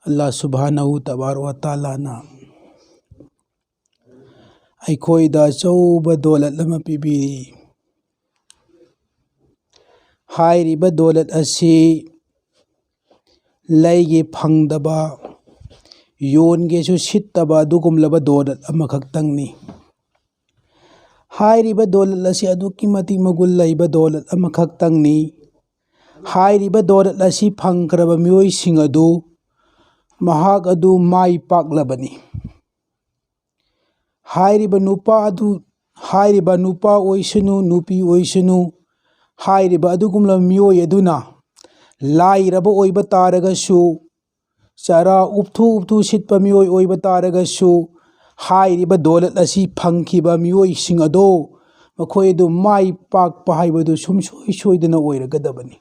Allah subhanahu tabaraka wa ta'ala na ꯑꯩꯈꯣꯏꯗ ꯑꯆꯧꯕ ꯗꯣꯂꯠ ꯑꯃ ꯄꯤꯕꯤꯔꯤ꯫ ꯍꯥꯏꯔꯤꯕ ꯗꯣꯂꯠ ꯑꯁꯤ ꯂꯩꯒꯦ ꯐꯪꯗꯕ, ꯌꯣꯟꯒꯦꯁꯨ ꯁꯤꯠꯇꯕ ꯑꯗꯨꯒꯨꯝꯂꯕ ꯗꯣꯂꯠ ꯑꯃꯈꯛꯇꯪꯅꯤ꯫ ꯍꯥꯏꯔꯤꯕ ꯗꯣꯂꯠ ꯑꯁꯤ ꯑꯗꯨꯛꯀꯤ ꯃꯇꯤꯛ ꯃꯒꯨꯟ ꯂꯩꯕ ꯗꯣꯂꯠ ꯑꯃꯈꯛꯇꯪꯅꯤ꯫ ꯍꯥꯏꯔꯤꯕ ꯗꯣꯂꯠ ꯑꯁꯤ ꯐꯪꯈ꯭ꯔꯕ ꯃꯤꯑꯣꯏꯁꯤꯡ ꯑꯗꯨ ꯃꯍꯥꯛ ꯑꯗꯨ ꯃꯥꯏ ꯄꯥꯛꯂꯕꯅꯤ꯫ ꯍꯥꯏꯔꯤꯕ ꯅꯨꯄꯥ ꯑꯣꯏꯁꯅꯨ, ꯅꯨꯄꯤ ꯑꯣꯏꯁꯅꯨ, ꯍꯥꯏꯔꯤꯕ ꯑꯗꯨꯒꯨꯝꯂꯕ ꯃꯤꯑꯣꯏ ꯑꯗꯨꯅ ꯂꯥꯏꯔꯕ ꯑꯣꯏꯕ ꯇꯥꯔꯒꯁꯨ, ꯆꯔꯥ ꯎꯞꯊꯨ ꯁꯤꯠꯄ ꯃꯤꯑꯣꯏ ꯑꯣꯏꯕ ꯇꯥꯔꯒꯁꯨ, ꯍꯥꯏꯔꯤꯕ ꯗꯣꯂꯠ ꯑꯁꯤ ꯐꯪꯈꯤꯕ ꯃꯤꯑꯣꯏꯁꯤꯡ ꯑꯗꯣ ꯃꯈꯣꯏ ꯑꯗꯨ ꯃꯥꯏ ꯄꯥꯛꯄ ꯍꯥꯏꯕꯗꯨ ꯁꯨꯡꯁꯣꯏ ꯁꯣꯏꯗꯅ ꯑꯣꯏꯔꯒꯗꯕꯅꯤ꯫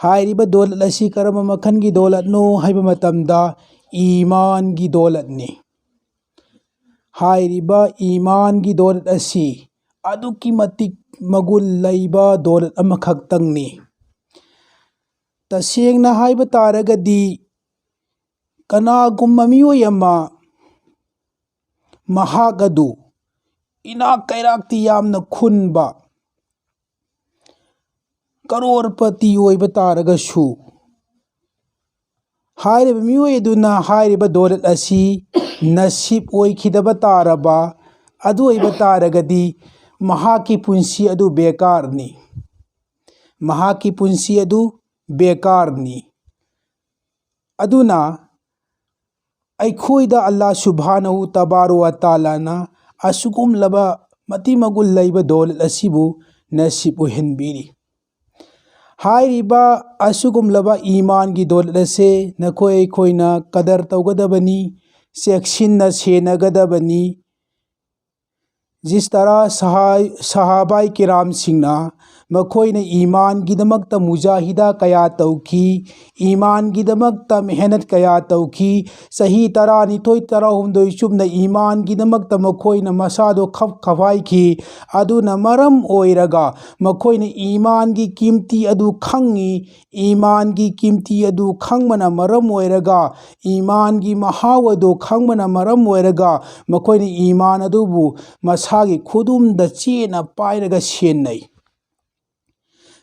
ꯍꯥꯏꯔꯤꯕ ꯗꯣꯂꯠ ꯑꯁꯤ ꯀꯔꯝꯕ ꯃꯈꯜꯒꯤ ꯗꯣꯂꯠꯅꯣ ꯍꯥꯏꯕ ꯃꯇꯝꯗ ꯏꯃꯥꯟꯒꯤ ꯗꯣꯂꯠꯅꯤ꯫ ꯍꯥꯏꯔꯤꯕ ꯏꯃꯥꯟꯒꯤ ꯗꯣꯂꯠ ꯑꯁꯤ ꯑꯗꯨꯛꯀꯤ ꯃꯇꯤꯛ ꯃꯒꯨꯟ ꯂꯩꯕ ꯗꯣꯂꯠ ꯑꯃꯈꯛꯇꯪꯅꯤ꯫ ꯇꯁꯦꯡꯅ ꯍꯥꯏꯕ ꯇꯥꯔꯒꯗꯤ ꯀꯅꯥꯒꯨꯝꯕ ꯃꯤꯑꯣꯏ ꯑꯃ ꯃꯍꯥꯛ ꯑꯗꯨ ꯏꯅꯥꯛ ꯀꯩꯔꯥꯛꯇꯤ ꯌꯥꯝꯅ ꯈꯨꯟꯕ, ꯀꯔꯣꯔꯄꯇꯤ ꯑꯣꯏꯕ ꯇꯥꯔꯒꯁꯨ, ꯍꯥꯏꯔꯤꯕ ꯃꯤꯑꯣꯏ ꯑꯗꯨꯅ ꯍꯥꯏꯔꯤꯕ ꯗꯣꯂꯠ ꯑꯁꯤ ꯅꯁꯤꯕ ꯑꯣꯏꯈꯤꯗꯕ ꯇꯥꯔꯕ ꯑꯗꯨ ꯑꯣꯏꯕ ꯇꯥꯔꯒꯗꯤ ꯃꯍꯥꯛꯀꯤ ꯄꯨꯟꯁꯤ ꯑꯗꯨ ꯕꯦꯀꯥꯔꯅꯤ꯫ ꯃꯍꯥꯛꯀꯤ ꯄꯨꯟꯁꯤ ꯑꯗꯨ ꯕꯦꯀꯥꯔꯅꯤ꯫ ꯑꯗꯨꯅ ꯑꯩꯈꯣꯏꯗ Allah subhanahu tabaraka wa ta'ala ꯑꯁꯤꯒꯨꯝꯂꯕ ꯃꯇꯤꯛ ꯃꯒꯨꯟ ꯂꯩꯕ ꯗꯣꯂꯠ ꯑꯁꯤꯕꯨ ꯅꯁꯤꯕ ꯑꯣꯏꯍꯟꯕꯤꯔꯤ꯫ ꯍꯥꯏꯔꯤꯕ ꯑꯁꯤꯒꯨꯝꯂꯕ ꯏꯃꯥꯟꯒꯤ ꯗꯣꯂꯠ ꯑꯁꯤ ꯑꯩꯈꯣꯏꯅ ꯀꯗꯔ ꯇꯧꯒꯗꯕꯅꯤ, ꯆꯦꯛꯁꯤꯟꯅ ꯁꯦꯟꯅꯒꯗꯕꯅꯤ꯫ ꯖꯤꯁ ꯇꯔꯥ ꯁꯍꯥꯕꯥꯏ ꯀꯤꯔꯥꯝꯁꯤꯡꯅ ꯃꯈꯣꯏꯅ ꯏꯃꯥꯟꯒꯤꯗꯃꯛꯇ ꯃꯨꯖꯥꯍꯤꯗꯥ ꯀꯌꯥ ꯇꯧꯈꯤ, ꯏꯃꯥꯟꯒꯤꯗꯃꯛꯇ ꯃꯦꯍꯅꯠ ꯀꯌꯥ ꯇꯧꯈꯤ, ꯆꯍꯤ 12-13 ꯆꯨꯞꯅ ꯏꯃꯥꯟꯒꯤꯗꯃꯛꯇ ꯃꯈꯣꯏꯅ ꯃꯁꯥꯗꯣ ꯈꯞꯈꯥꯏꯈꯤ꯫ ꯑꯗꯨꯅ ꯃꯔꯝ ꯑꯣꯏꯔꯒ ꯃꯈꯣꯏꯅ ꯏꯃꯥꯟꯒꯤ ꯀꯤꯃꯇꯤ ꯑꯗꯨ ꯈꯪꯉꯤ꯫ ꯏꯃꯥꯟꯒꯤ ꯀꯤꯃꯇꯤ ꯑꯗꯨ ꯈꯪꯕꯅ ꯃꯔꯝ ꯑꯣꯏꯔꯒ, ꯏꯃꯥꯟꯒꯤ ꯃꯍꯥꯎ ꯑꯗꯨ ꯈꯪꯕꯅ ꯃꯔꯝ ꯑꯣꯏꯔꯒ ꯃꯈꯣꯏꯅ ꯏꯃꯥꯟ ꯑꯗꯨꯕꯨ ꯃꯁꯥꯒꯤ ꯈꯨꯗꯨꯝꯗ ꯆꯦꯠꯅ ꯄꯥꯏꯔꯒ ꯁꯦꯟꯅꯩ꯫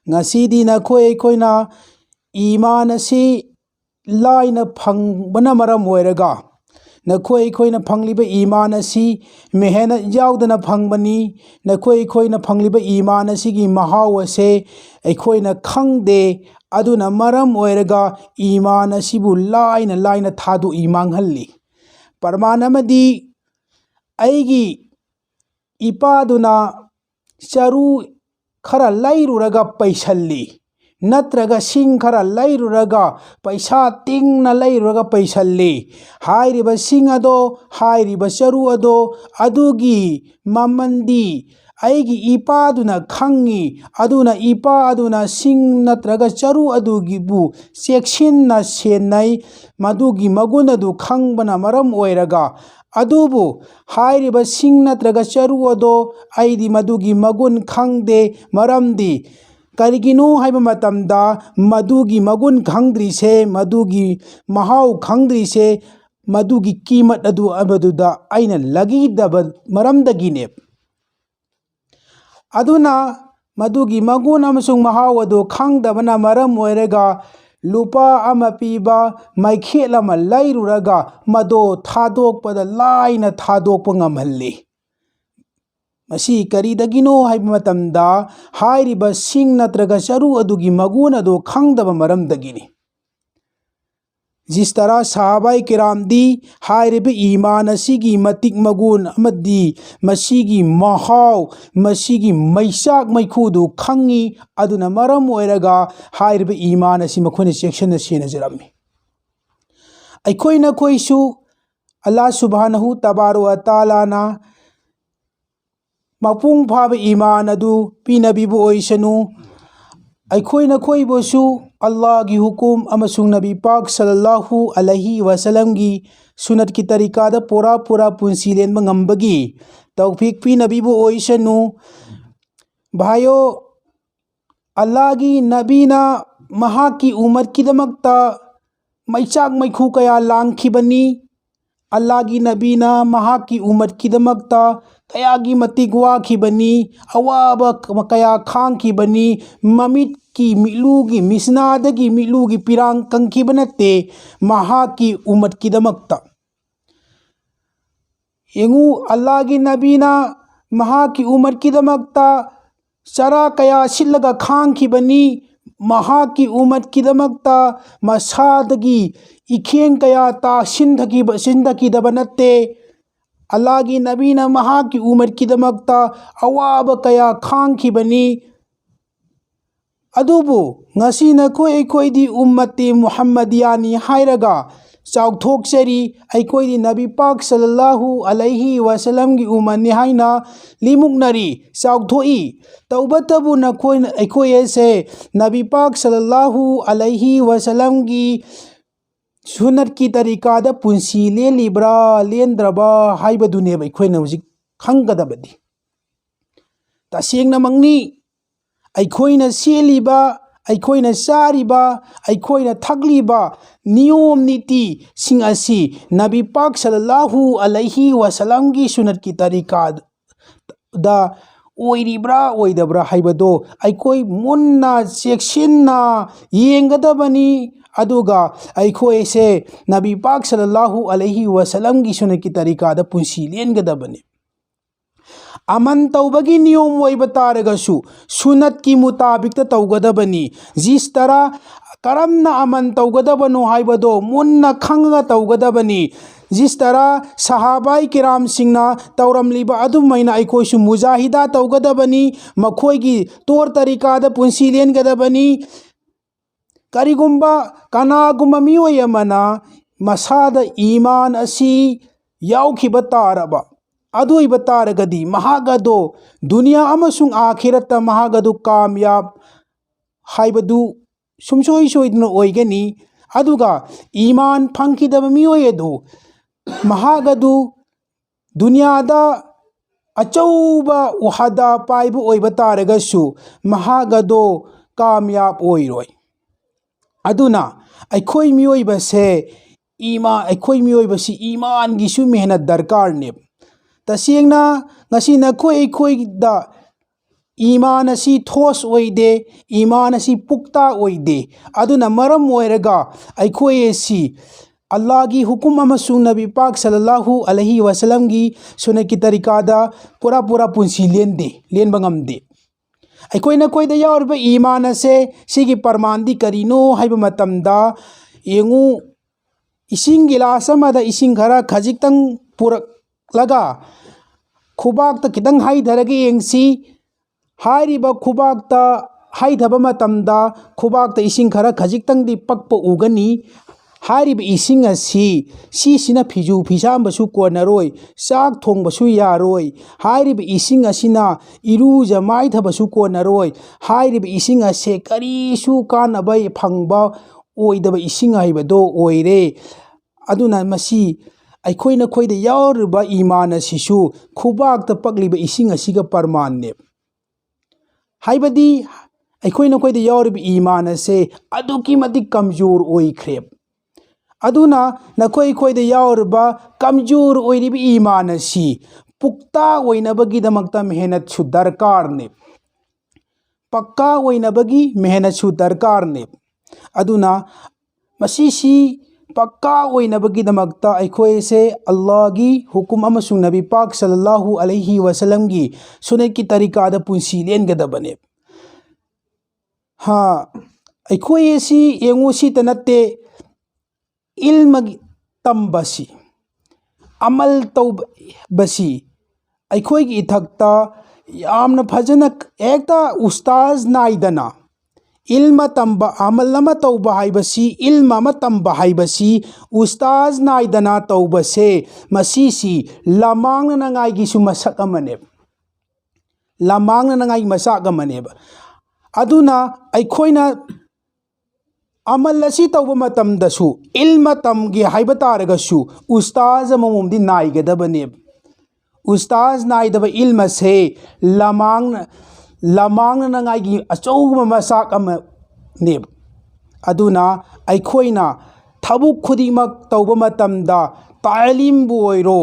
ꯉꯁꯤꯗꯤ ꯑꯩꯈꯣꯏꯅ ꯏꯃꯥꯟ ꯑꯁꯤ ꯂꯥꯏꯅ ꯐꯪꯕꯅ ꯃꯔꯝ ꯑꯣꯏꯔꯒ ꯑꯩꯈꯣꯏꯅ ꯐꯪꯂꯤꯕ ꯏꯃꯥꯟ ꯑꯁꯤ ꯃꯦꯍꯅꯠ ꯌꯥꯎꯗꯅ ꯐꯪꯕꯅꯤ꯫ ꯑꯩꯈꯣꯏꯅ ꯐꯪꯂꯤꯕ ꯏꯃꯥꯟ ꯑꯁꯤꯒꯤ ꯃꯍꯥꯎ ꯑꯁꯦ ꯑꯩꯈꯣꯏꯅ ꯈꯪꯗꯦ꯫ ꯑꯗꯨꯅ ꯃꯔꯝ ꯑꯣꯏꯔꯒ ꯏꯃꯥꯟ ꯑꯁꯤꯕꯨ ꯂꯥꯏꯅ ꯊꯥꯗꯣꯛꯏ, ꯃꯥꯡꯍꯜꯂꯤ꯫ ꯄꯔꯃꯥꯟ ꯑꯃꯗꯤ ꯑꯩꯒꯤ ꯏꯄꯥꯗꯨꯅ ꯆꯔꯨ ꯈꯔ ꯂꯩꯔꯨꯔꯒ ꯄꯩꯁꯜꯂꯤ, ꯅꯠꯇ꯭ꯔꯒ ꯁꯤꯡ ꯈꯔ ꯂꯩꯔꯨꯔꯒ ꯄꯩꯁꯥ ꯇꯤꯡꯅ ꯂꯩꯔꯨꯔꯒ ꯄꯩꯁꯜꯂꯤ꯫ ꯍꯥꯏꯔꯤꯕ ꯁꯤꯡ ꯑꯗꯣ, ꯍꯥꯏꯔꯤꯕ ꯆꯔꯨ ꯑꯗꯣ, ꯑꯗꯨꯒꯤ ꯃꯃꯟꯗꯤ ꯑꯩꯒꯤ ꯏꯄꯥꯗꯨꯅ ꯈꯪꯉꯤ꯫ ꯑꯗꯨꯅ ꯏꯄꯥ ꯑꯗꯨꯅ ꯁꯤꯡ ꯅꯠꯇ꯭ꯔꯒ ꯆꯔꯨ ꯑꯗꯨꯒꯤꯕꯨ ꯆꯦꯛꯁꯤꯟꯅ ꯁꯦꯟꯅꯩ꯫ ꯃꯗꯨꯒꯤ ꯃꯒꯨꯟ ꯑꯗꯨ ꯈꯪꯕꯅ ꯃꯔꯝ ꯑꯣꯏꯔꯒ, ꯑꯗꯨꯕꯨ ꯍꯥꯏꯔꯤꯕ ꯁꯤꯡ ꯅꯠꯇ꯭ꯔꯒ ꯆꯔꯨ ꯑꯗꯣ ꯑꯩꯗꯤ ꯃꯗꯨꯒꯤ ꯃꯒꯨꯟ ꯈꯪꯗꯦ꯫ ꯃꯔꯝꯗꯤ ꯀꯔꯤꯒꯤꯅꯣ ꯍꯥꯏꯕ ꯃꯇꯝꯗ ꯃꯗꯨꯒꯤ ꯃꯒꯨꯟ ꯈꯪꯗ꯭ꯔꯤꯁꯦ, ꯃꯗꯨꯒꯤ ꯃꯍꯥꯎ ꯈꯪꯗ꯭ꯔꯤꯁꯦ, ꯃꯗꯨꯒꯤ ꯀꯤꯃꯠ ꯑꯗꯨꯗ ꯑꯩꯅ ꯂꯥꯒꯤꯗꯕ ꯃꯔꯝꯗꯒꯤꯅꯦ꯫ ꯑꯗꯨꯅ ꯃꯗꯨꯒꯤ ꯃꯒꯨꯟ ꯑꯃꯁꯨꯡ ꯃꯍꯥꯎ ꯑꯗꯨ ꯈꯪꯗꯕꯅ ꯃꯔꯝ ꯑꯣꯏꯔꯒ ꯂꯨꯄꯥ 1 ꯄꯤꯕ ꯃꯩꯈꯦꯠ ꯑꯃ ꯂꯩꯔꯨꯔꯒ ꯃꯗꯣ ꯊꯥꯗꯣꯛꯄꯗ ꯂꯥꯏꯅ ꯊꯥꯗꯣꯛꯄ ꯉꯝꯍꯜꯂꯤ꯫ ꯃꯁꯤ ꯀꯔꯤꯗꯒꯤꯅꯣ ꯍꯥꯏꯕ ꯃꯇꯝꯗ ꯍꯥꯏꯔꯤꯕ ꯁꯤꯡ ꯅꯠꯇ꯭ꯔꯒ ꯆꯔꯨ ꯑꯗꯨꯒꯤ ꯃꯒꯨꯟ ꯑꯗꯨ ꯈꯪꯗꯕ ꯃꯔꯝꯗꯒꯤꯅꯤ꯫ ꯖꯤꯁ ꯇꯔꯥ ꯁꯍꯥꯕꯥꯏ ꯀꯤꯔꯥꯝꯗꯤ ꯍꯥꯏꯔꯤꯕ ꯏꯃꯥꯟ ꯑꯁꯤꯒꯤ ꯃꯇꯤꯛ ꯃꯒꯨꯟ ꯑꯃꯗꯤ ꯃꯁꯤꯒꯤ ꯃꯍꯥꯎ, ꯃꯁꯤꯒꯤ ꯃꯩꯆꯥꯛ ꯃꯩꯈꯨꯗꯨ ꯈꯪꯉꯤ꯫ ꯑꯗꯨꯅ ꯃꯔꯝ ꯑꯣꯏꯔꯒ ꯍꯥꯏꯔꯤꯕ ꯏꯃꯥꯟ ꯑꯁꯤ ꯃꯈꯣꯏꯅ ꯆꯦꯛꯁꯤꯟꯅ ꯁꯦꯟꯅꯖꯔꯝꯃꯤ꯫ ꯑꯩꯈꯣꯏꯁꯨ Allah subhanahu tabaraka wa ta'ala ꯃꯄꯨꯡ ꯐꯥꯕ ꯏꯃꯥꯟ ꯑꯗꯨ ꯄꯤꯅꯕꯤꯕ ꯑꯣꯏꯁꯅꯨ꯫ ꯑꯩꯈꯣꯏꯕꯨꯁꯨ ꯑꯜꯂꯥꯍꯒꯤ ꯍꯨꯀꯨꯝ ꯑꯃꯁꯨꯡ ꯅꯕꯤ ꯄꯥꯛ ꯁꯜꯂꯜꯂꯥꯍꯨ ꯑꯂꯩꯍꯤ ꯋꯁꯜꯂꯝꯒꯤ ꯁꯨꯟꯅꯠꯀꯤ ꯇꯔꯤꯀꯥꯗ ꯄꯨꯔꯥ ꯄꯨꯟꯁꯤ ꯂꯦꯟꯕ ꯉꯝꯕꯒꯤ ꯇꯧꯐꯤꯛ ꯄꯤꯅꯕꯤꯕ ꯑꯣꯏꯁꯅꯨ꯫ ꯚꯥꯏꯌꯣ, ꯑꯜꯂꯥꯍꯒꯤ ꯅꯕꯤꯅ ꯃꯍꯥꯛꯀꯤ ꯎꯝꯃꯠꯀꯤꯗꯃꯛꯇ ꯃꯩꯆꯥꯛ ꯃꯩꯈꯨ ꯀꯌꯥ ꯂꯥꯡꯈꯤꯕꯅꯤ ꯑꯜꯂꯥꯍꯒꯤ ꯅꯕꯤꯅ ꯃꯍꯥꯛꯀꯤ ꯎꯃꯠꯀꯤꯗꯃꯛꯇ ꯀꯌꯥꯒꯤ ꯃꯇꯤꯛ ꯋꯥꯈꯤꯕꯅꯤ ꯑꯋꯥꯕ ꯀꯌꯥ ꯈꯥꯡꯈꯤꯕꯅꯤ ꯃꯃꯤꯠꯀꯤ ꯃꯤꯠꯂꯨꯒꯤ ꯃꯤꯁꯅꯥꯗꯒꯤ ꯃꯤꯠꯂꯨꯒꯤ ꯄꯤꯔꯥꯡ ꯀꯪꯈꯤꯕ ꯅꯠꯇꯦ ꯃꯍꯥꯛꯀꯤ ꯎꯃꯠꯀꯤꯗꯃꯛꯇ ꯌꯦꯡꯉꯨ ꯑꯜꯂꯥꯍꯒꯤ ꯅꯕꯤꯅ ꯃꯍꯥꯛꯀꯤ ꯎꯃꯠꯀꯤꯗꯃꯛꯇ ꯆꯔꯥ ꯀꯌꯥ ꯁꯤꯠꯂꯒ ꯈꯥꯡꯈꯤꯕꯅꯤ ꯃꯍꯥꯛꯀꯤ ꯎꯃꯠꯀꯤꯗꯃꯛꯇ ꯃꯁꯥꯗꯒꯤ इखें कया सिंधकीदब नत्ते अल्लाहगी नबीना महाकी उमर किदमक्ता अवाब कया खांखिबनी अदुबु ngasi na koi di ummati muhammadiyani hairaga chauthokchari aikoi di nabi pak sallallahu alaihi wasallam gi umani haina limuknari chauthoi taubatabu na aikoi ese nabi pak sallallahu alaihi wasallam gi सुनत की तरीका दा पुंसी लेन लिब्रा लेंद्रबा हाइबदुने अखोइना हुजिक खंगदबदि तसेंगना मंगनी अखोइना सेलिबा अखोइना चारिबा अखोइना थकलिबा नियम नीति सिंह असि नबी पाक सल्लल्लाहु अलैहि वसल्लम की सुनत की तरीका दा ओइरिब्रा ओइदब्रा हाइबदो अखोइ मुन्ना चेक्सिन्ना येंगदबनी अदुगा अखोइ से नबी पाक सल्लल्लाहु अलैहि वसल्लम की सुनत की तरीका दा पुंसी लेनगदबनी अमन तौबगी नियम ओइब तारगसु सुनत की मुताबिक तौगदबनी जिस तरह करमना अमन तौगदबनो हाइबदो मुन्ना खंगा तौगदबनी जिस तरह सहाबाई किराम सिंगना तौरमलिबा अदुमैना अखोइसु मुजाहिदा तौगदबनी मखोइगी तौर तरीका दा पुंसी लेनगदबनी करिगुम्बा कनागुम्बा मियोय अमना मसादा ईमान असि याउखिबा तारबा अदुइबा तारगदी महागदो दुनिया अमसुंग आखिरत महागदो कामयाब हाइबदु सुमसोइ सोइदन ओइगनी अदुगा ईमान फंखिदबा मियोयदो महागदु दुनियादा अचौबा उहदा पाइबु ओइबा तारगसु महागदो कामयाब ओइरोय अदुना अखोइ मियोइबसे ईमान गिसु मेहनत दरकार ने तसेंगना ngasi na khoi da ईमान असि थोस ओइदे ईमान असि पुक्ता ओइदे अदुना मरम ओइरगा अखोइ एसी अल्लाह की हुकुम अमसुंग नबी पाक सल्लल्लाहु अलैहि वसल्लम की सुनत की तरीका दा पूरा पुंसी लेनबा ngamde अखोइना कोइदा यावरबा ईमान असे सिगी परमानदी करिनो हाइबा मतमदा येंगु इसिंग गिलास अमदा इसिंग खरा खजिक्तंग पुरक्लगा खुबाक्ता कितंग हाइधरगे येंगसी हाइरिबा खुबाक्ता हाइधबा मतमदा खुबाक्ता इसिंग खरा खजिक्तंग दि पक्प उगनी हाइरिबा इसिंग असि सिसिना फिजु फिसामबसु कोनरोय चाक थोंबसु यारोय हाइरिबा इसिंग असिना इरुजा माइधबसु कोनरोय हाइरिबा इसिंग असे करिसु कानबा फंगबा ओइदबा इसिंग हाइबदो ओइरे अदुना मसी अखोइना खोइदा यावरबा ईमान असिसु खुबाक्ता पक्लिबा इसिंग असिगा परमान ने हाइबदी अखोइना खोइदा यावरबा ईमान असे अदुकी मति कमजोर ओइख्रे अदुना नखोइ खोइदा यावरबा कमजोर ओइरिबा ईमान असि पुक्ता ओइनबगिदमक्ता मेहनत सु दरकार ने पक्का ओइनबगी मेहनत सु दरकार ने अदुना मसीसी पक्का ओइनबगिदमक्ता अखोइ से अल्लाह की हुकुम अमसुंग नबी पाक सल्लल्लाहु अलैहि वसल्लम की सुनत की तरीका दा पुंसी लेनगदबने हाँ अखोइ एसी येंगु सिता नत्ते इल्म तंबसी अमल तौबसी अखोइ की इथक्ता यामना फजना एकता उस्ताज नाइदना इल्म तंबा अमल नमा तौबा हाइबसी इल्म अमा तंबा हाइबसी उस्ताज नाइदना तौबसे मसीसी लमांगना नंगाइगिसु मसक अमने लमांगना नंगाइ मसक अमने अदुना अखोइना अमल असी तौबा मतमदसु इल्म तमगे हाइबा तारगसु उस्ताज अममोमदि नाइगदबने उस्ताज नाइदबा इल्म से लमांगना नंगाइगी अचौबा मसक अमने अदुना अखोइना ꯊꯕꯛ ꯈꯨꯗꯤꯡꯃꯛ ꯇꯧꯕ ꯃꯇꯝꯗ ꯇꯥꯂꯤꯝꯕꯨ ꯑꯣꯏꯔꯣ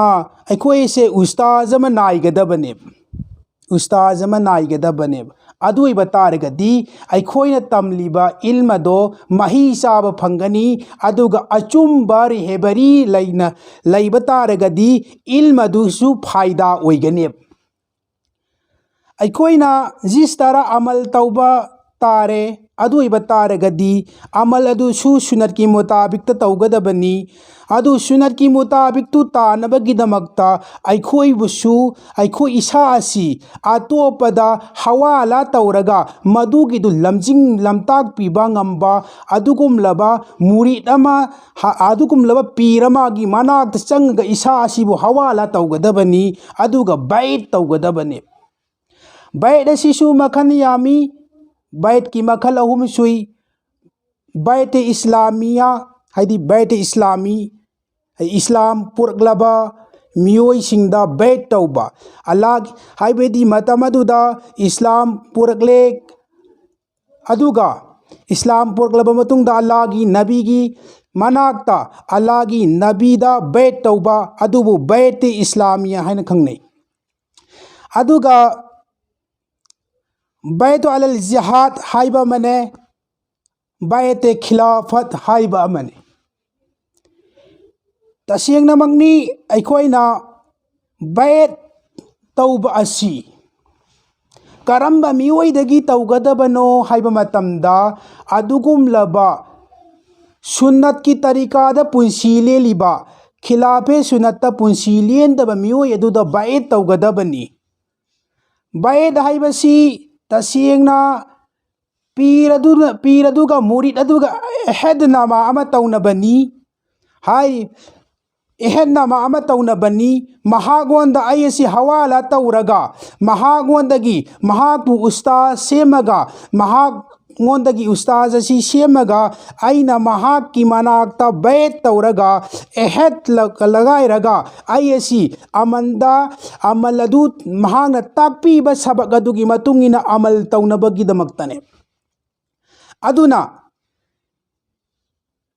ꯑꯩꯈꯣꯏꯁꯦ ꯎꯁꯇꯥꯖ ꯑꯃ ꯅꯥꯏꯒꯗꯕꯅꯦꯕ ꯎꯁꯇꯥꯖ ꯑꯃ ꯅꯥꯏꯒꯗꯕꯅꯦꯕ ꯑꯗꯨ ꯑꯣꯏꯕ ꯇꯥꯔꯒꯗꯤ ꯑꯩꯈꯣꯏꯅ ꯇꯝꯂꯤꯕ ꯏꯜꯃ ꯑꯗꯣ ꯃꯍꯩ ꯆꯥꯕ ꯐꯪꯒꯅꯤ ꯑꯗꯨꯒ ꯑꯆꯨꯝꯕ ꯔꯦꯍꯕꯔꯤ ꯂꯩꯕ ꯇꯥꯔꯒꯗꯤ ꯏꯜꯃ ꯑꯗꯨꯁꯨ ꯐꯥꯏꯗꯥ ꯑꯣꯏꯒꯅꯦꯕ ꯑꯩꯈꯣꯏꯅ ꯖꯤꯁ ꯇꯔꯥ ꯑꯃꯜ ꯇꯧꯕ ꯇꯥꯔꯦ ꯑꯗꯨ ꯑꯣꯏꯕ ꯇꯥꯔꯒꯗꯤ ꯑꯃꯜ ꯑꯗꯨꯁꯨ ꯁꯨꯅꯠꯀꯤ ꯃꯨꯇꯥꯕꯤꯛꯇ ꯇꯧꯒꯗꯕꯅꯤ ꯑꯗꯨ ꯁꯨꯅꯠꯀꯤ ꯃꯨꯇꯥꯕꯤꯛꯇꯨ ꯇꯥꯅꯕꯒꯤꯗꯃꯛꯇ ꯑꯩꯈꯣꯏꯕꯨꯁꯨ ꯑꯩꯈꯣꯏ ꯏꯁꯥ ꯑꯁꯤ ꯑꯇꯣꯞꯄꯗ ꯍꯋꯥꯂꯥ ꯇꯧꯔꯒ ꯃꯗꯨꯒꯤꯗꯨ ꯂꯝꯖꯤꯡ ꯂꯝꯇꯥꯛꯄꯤꯕ ꯉꯝꯕ ꯑꯗꯨꯒꯨꯝꯂꯕ ꯃꯨꯔꯤꯠ ꯑꯃ ꯑꯗꯨꯒꯨꯝꯂꯕ ꯄꯤꯔ ꯑꯃꯒꯤ ꯃꯅꯥꯛꯇ ꯆꯪꯉꯒ ꯏꯁꯥ ꯑꯁꯤꯕꯨ ꯍꯋꯥꯂꯥ ꯇꯧꯒꯗꯕꯅꯤ ꯑꯗꯨꯒ ꯕꯩꯠ ꯇꯧꯒꯗꯕꯅꯤ ꯕꯩꯠ ꯑꯁꯤꯁꯨ ꯃꯈꯜ ꯌꯥꯝꯃꯤ ꯕꯩꯠꯀꯤ ꯃꯈꯜ ꯑꯍꯨꯝ ꯁꯨꯏ ꯕꯩꯠ ꯏꯁꯂꯥꯃꯤꯌꯥ ꯍꯥꯏꯗꯤ ꯕꯩꯠ ꯏꯁꯂꯥꯃꯤ ꯏꯁꯂꯥꯝ ꯄꯨꯔꯛꯂꯕ ꯃꯤꯑꯣꯏꯁꯤꯡꯗ ꯕꯩꯠ ꯇꯧꯕ ꯑꯜꯂꯥꯍ ꯍꯥꯏꯕꯗꯤ ꯃꯇꯝ ꯑꯗꯨꯗ ꯏꯁꯂꯥꯝ ꯄꯨꯔꯛꯂꯦ ꯑꯗꯨꯒ ꯏꯁꯂꯥꯝ ꯄꯨꯔꯛꯂꯕ ꯃꯇꯨꯡꯗ ꯑꯜꯂꯥꯍꯒꯤ ꯅꯕꯤꯒꯤ ꯃꯅꯥꯛꯇ ꯑꯜꯂꯥꯍꯒꯤ ꯅꯕꯤꯗ ꯕꯩꯠ ꯇꯧꯕ ꯑꯗꯨꯕꯨ ꯕꯩꯠ ꯏꯁꯂꯥꯃꯤꯌꯥ ꯍꯥꯏꯅ ꯈꯪꯅꯩ ꯑꯗꯨꯒ ꯕꯩꯠ ꯑꯂꯜ ꯖꯤꯍꯥद ꯍꯥꯏꯕ ꯑꯃꯅꯦ ꯕꯩꯠ ꯈꯤꯂꯥꯐꯠ ꯍꯥꯏꯕ ꯑꯃꯅꯦ ꯇꯁꯦꯡꯅꯃꯛꯅꯤ ꯑꯩꯈꯣꯏꯅ ꯕꯩꯠ ꯇꯧꯕ ꯑꯁꯤ ꯀꯔꯝꯕ ꯃꯤꯑꯣꯏꯗꯒꯤ ꯇꯧꯒꯗꯕꯅꯣ ꯍꯥꯏꯕ ꯃꯇꯝꯗ ꯑꯗꯨꯒꯨꯝꯂꯕ ꯁꯨꯟꯅꯠꯀꯤ ꯇꯔꯤꯀꯥꯗ ꯄꯨꯟꯁꯤ ꯂꯦꯜꯂꯤꯕ ꯈꯤꯂꯥꯐꯦ ꯁꯨꯟꯅꯠꯇ ꯄꯨꯟꯁꯤ ꯂꯦꯟꯗꯕ ꯃꯤꯑꯣꯏ ꯑꯗꯨꯗ ꯕꯩꯠ ꯇꯧꯒꯗꯕꯅꯤ ꯕꯩꯠ ꯍꯥꯏꯕꯁꯤ ꯇꯁꯦꯡꯅ ꯄꯤꯔ ꯑꯗꯨꯒ ꯃꯨꯔꯤꯠ ꯑꯗꯨꯒ ꯑꯍꯦꯗꯅꯥꯃꯥ ꯑꯃ ꯇꯧꯅꯕꯅꯤ ꯑꯍꯦꯗꯅꯥꯃꯥ ꯑꯃ ꯇꯧꯅꯕꯅꯤ ꯃꯍꯥꯛꯉꯣꯟꯗ ꯑꯩ ꯑꯁꯤ ꯍꯋꯥꯂꯥ ꯇꯧꯔꯒ ꯃꯍꯥꯛꯉꯣꯟꯗꯒꯤ ꯃꯍꯥꯛꯄꯨ ꯎꯁꯇꯥꯖ ꯁꯦꯝꯃꯒ ꯃꯍꯥꯛꯉꯣꯟꯗꯒꯤ ꯎꯁꯇꯥꯖ ꯑꯁꯤ ꯁꯦꯝꯃꯒ ꯑꯩꯅ ꯃꯍꯥꯛꯀꯤ ꯃꯅꯥꯛꯇ ꯕꯩꯠ ꯇꯧꯔꯒ ꯑꯍꯦꯗ ꯂꯒꯥꯏꯔꯒ ꯑꯩ ꯑꯁꯤ ꯑꯃꯜ ꯑꯗꯨ ꯃꯍꯥꯛꯅ ꯇꯥꯛꯄꯤꯕ ꯁꯕꯛ ꯑꯗꯨꯒꯤ ꯃꯇꯨꯡ ꯏꯟꯅ ꯑꯃꯜ ꯇꯧꯅꯕꯒꯤꯗꯃꯛꯇꯅꯦ ꯑꯗꯨꯅ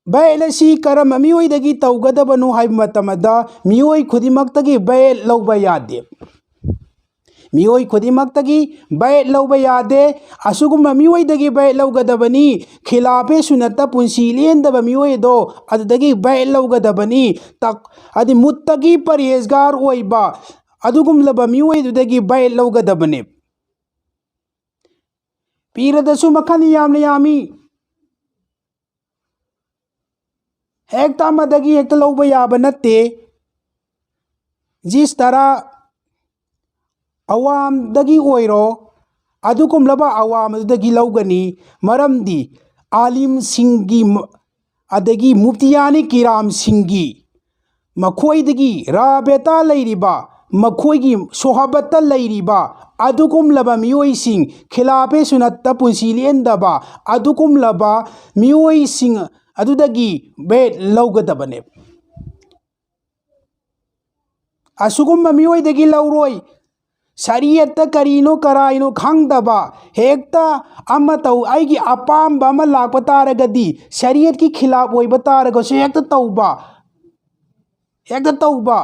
ꯕꯩꯠ ꯑꯁꯤ ꯀꯔꯝꯕ ꯃꯤꯑꯣꯏꯗꯒꯤ ꯇꯧꯒꯗꯕꯅꯣ ꯍꯥꯏꯕ ꯃꯇꯝꯗ ꯃꯤꯑꯣꯏ ꯈꯨꯗꯤꯡꯃꯛꯇꯒꯤ ꯕꯩꯠ ꯂꯧꯕ ꯌꯥꯗꯦ ꯃꯤꯑꯣꯏ ꯈꯨꯗꯤꯡꯃꯛꯇꯒꯤ ꯕꯩꯠ ꯂꯧꯕ ꯌꯥꯗꯦ ꯑꯁꯤꯒꯨꯝꯕ ꯃꯤꯑꯣꯏꯗꯒꯤ ꯕꯩꯠ ꯂꯧꯒꯗꯕꯅꯤ ꯈꯤꯂꯥꯐꯦ ꯁꯨꯟꯅꯠꯇ ꯄꯨꯟꯁꯤ ꯂꯦꯟꯗꯕ ꯃꯤꯑꯣꯏꯗꯣ ꯑꯗꯨꯗꯒꯤ ꯕꯩꯠ ꯂꯧꯒꯗꯕꯅꯤ ꯍꯥꯏꯗꯤ ꯃꯨꯠꯇꯒꯤ ꯄꯔꯍꯦꯖꯒꯥꯔ ꯑꯣꯏꯕ ꯑꯗꯨꯒꯨꯝꯂꯕ ꯃꯤꯑꯣꯏꯗꯨꯗꯒꯤ ꯕꯩꯠ ꯂꯧꯒꯗꯕꯅꯤ ꯄꯤꯔꯗꯁꯨ ꯃꯈꯜ ꯌꯥꯝꯅ ꯌꯥꯝꯃꯤ ꯍꯦꯛꯇ ꯑꯃꯗꯒꯤ ꯍꯦꯛꯇ ꯂꯧꯕ ꯌꯥꯕ ꯅꯠꯇꯦ ꯖꯤꯁ ꯇꯔꯥ ꯑꯋꯥꯝꯗꯒꯤ ꯑꯣꯏꯔꯣ ꯑꯗꯨꯒꯨꯝꯂꯕ ꯑꯋꯥꯝ ꯑꯗꯨꯗꯒꯤ ꯂꯧꯒꯅꯤ ꯃꯔꯝꯗꯤ ꯑꯥꯂꯤꯝꯁꯤꯡꯒꯤ ꯑꯗꯒꯤ ꯃꯨꯐꯇꯤꯌꯥꯅꯤ ꯀꯤꯔꯥꯝꯁꯤꯡꯒꯤ ꯃꯈꯣꯏꯗꯒꯤ ꯔꯥꯕꯦꯇꯥ ꯂꯩꯔꯤꯕ ꯃꯈꯣꯏꯒꯤ ꯁꯣꯍꯕꯠꯇ ꯂꯩꯔꯤꯕ ꯑꯗꯨꯒꯨꯝꯂꯕ ꯃꯤꯑꯣꯏꯁꯤꯡ ꯈꯤꯂꯥꯐꯦ ꯁꯨꯟꯅꯠꯇ ꯄꯨꯟꯁꯤ ꯂꯦꯟꯗꯕ ꯑꯗꯨꯒꯨꯝꯂꯕ ꯃꯤꯑꯣꯏꯁꯤꯡ ꯑꯗꯨꯗꯒꯤ ꯕꯩꯠ ꯂꯧꯒꯗꯕꯅꯦ ꯑꯁꯤꯒꯨꯝꯕ ꯃꯤꯑꯣꯏꯗꯒꯤ ꯂꯧꯔꯣꯏ ꯁꯔꯤꯌꯠꯇ ꯀꯔꯤꯅꯣ ꯀꯔꯥꯏꯅꯣ ꯈꯪꯗꯕ ꯍꯦꯛꯇ ꯑꯃ ꯇꯧ ꯑꯩꯒꯤ ꯑꯄꯥꯝꯕ ꯑꯃ ꯂꯥꯛꯄ ꯇꯥꯔꯒꯗꯤ ꯁꯔꯤꯌꯠꯀꯤ ꯈꯤꯂꯥꯐ ꯑꯣꯏꯕ ꯇꯥꯔꯒꯁꯨ ꯍꯦꯛꯇ ꯇꯧꯕ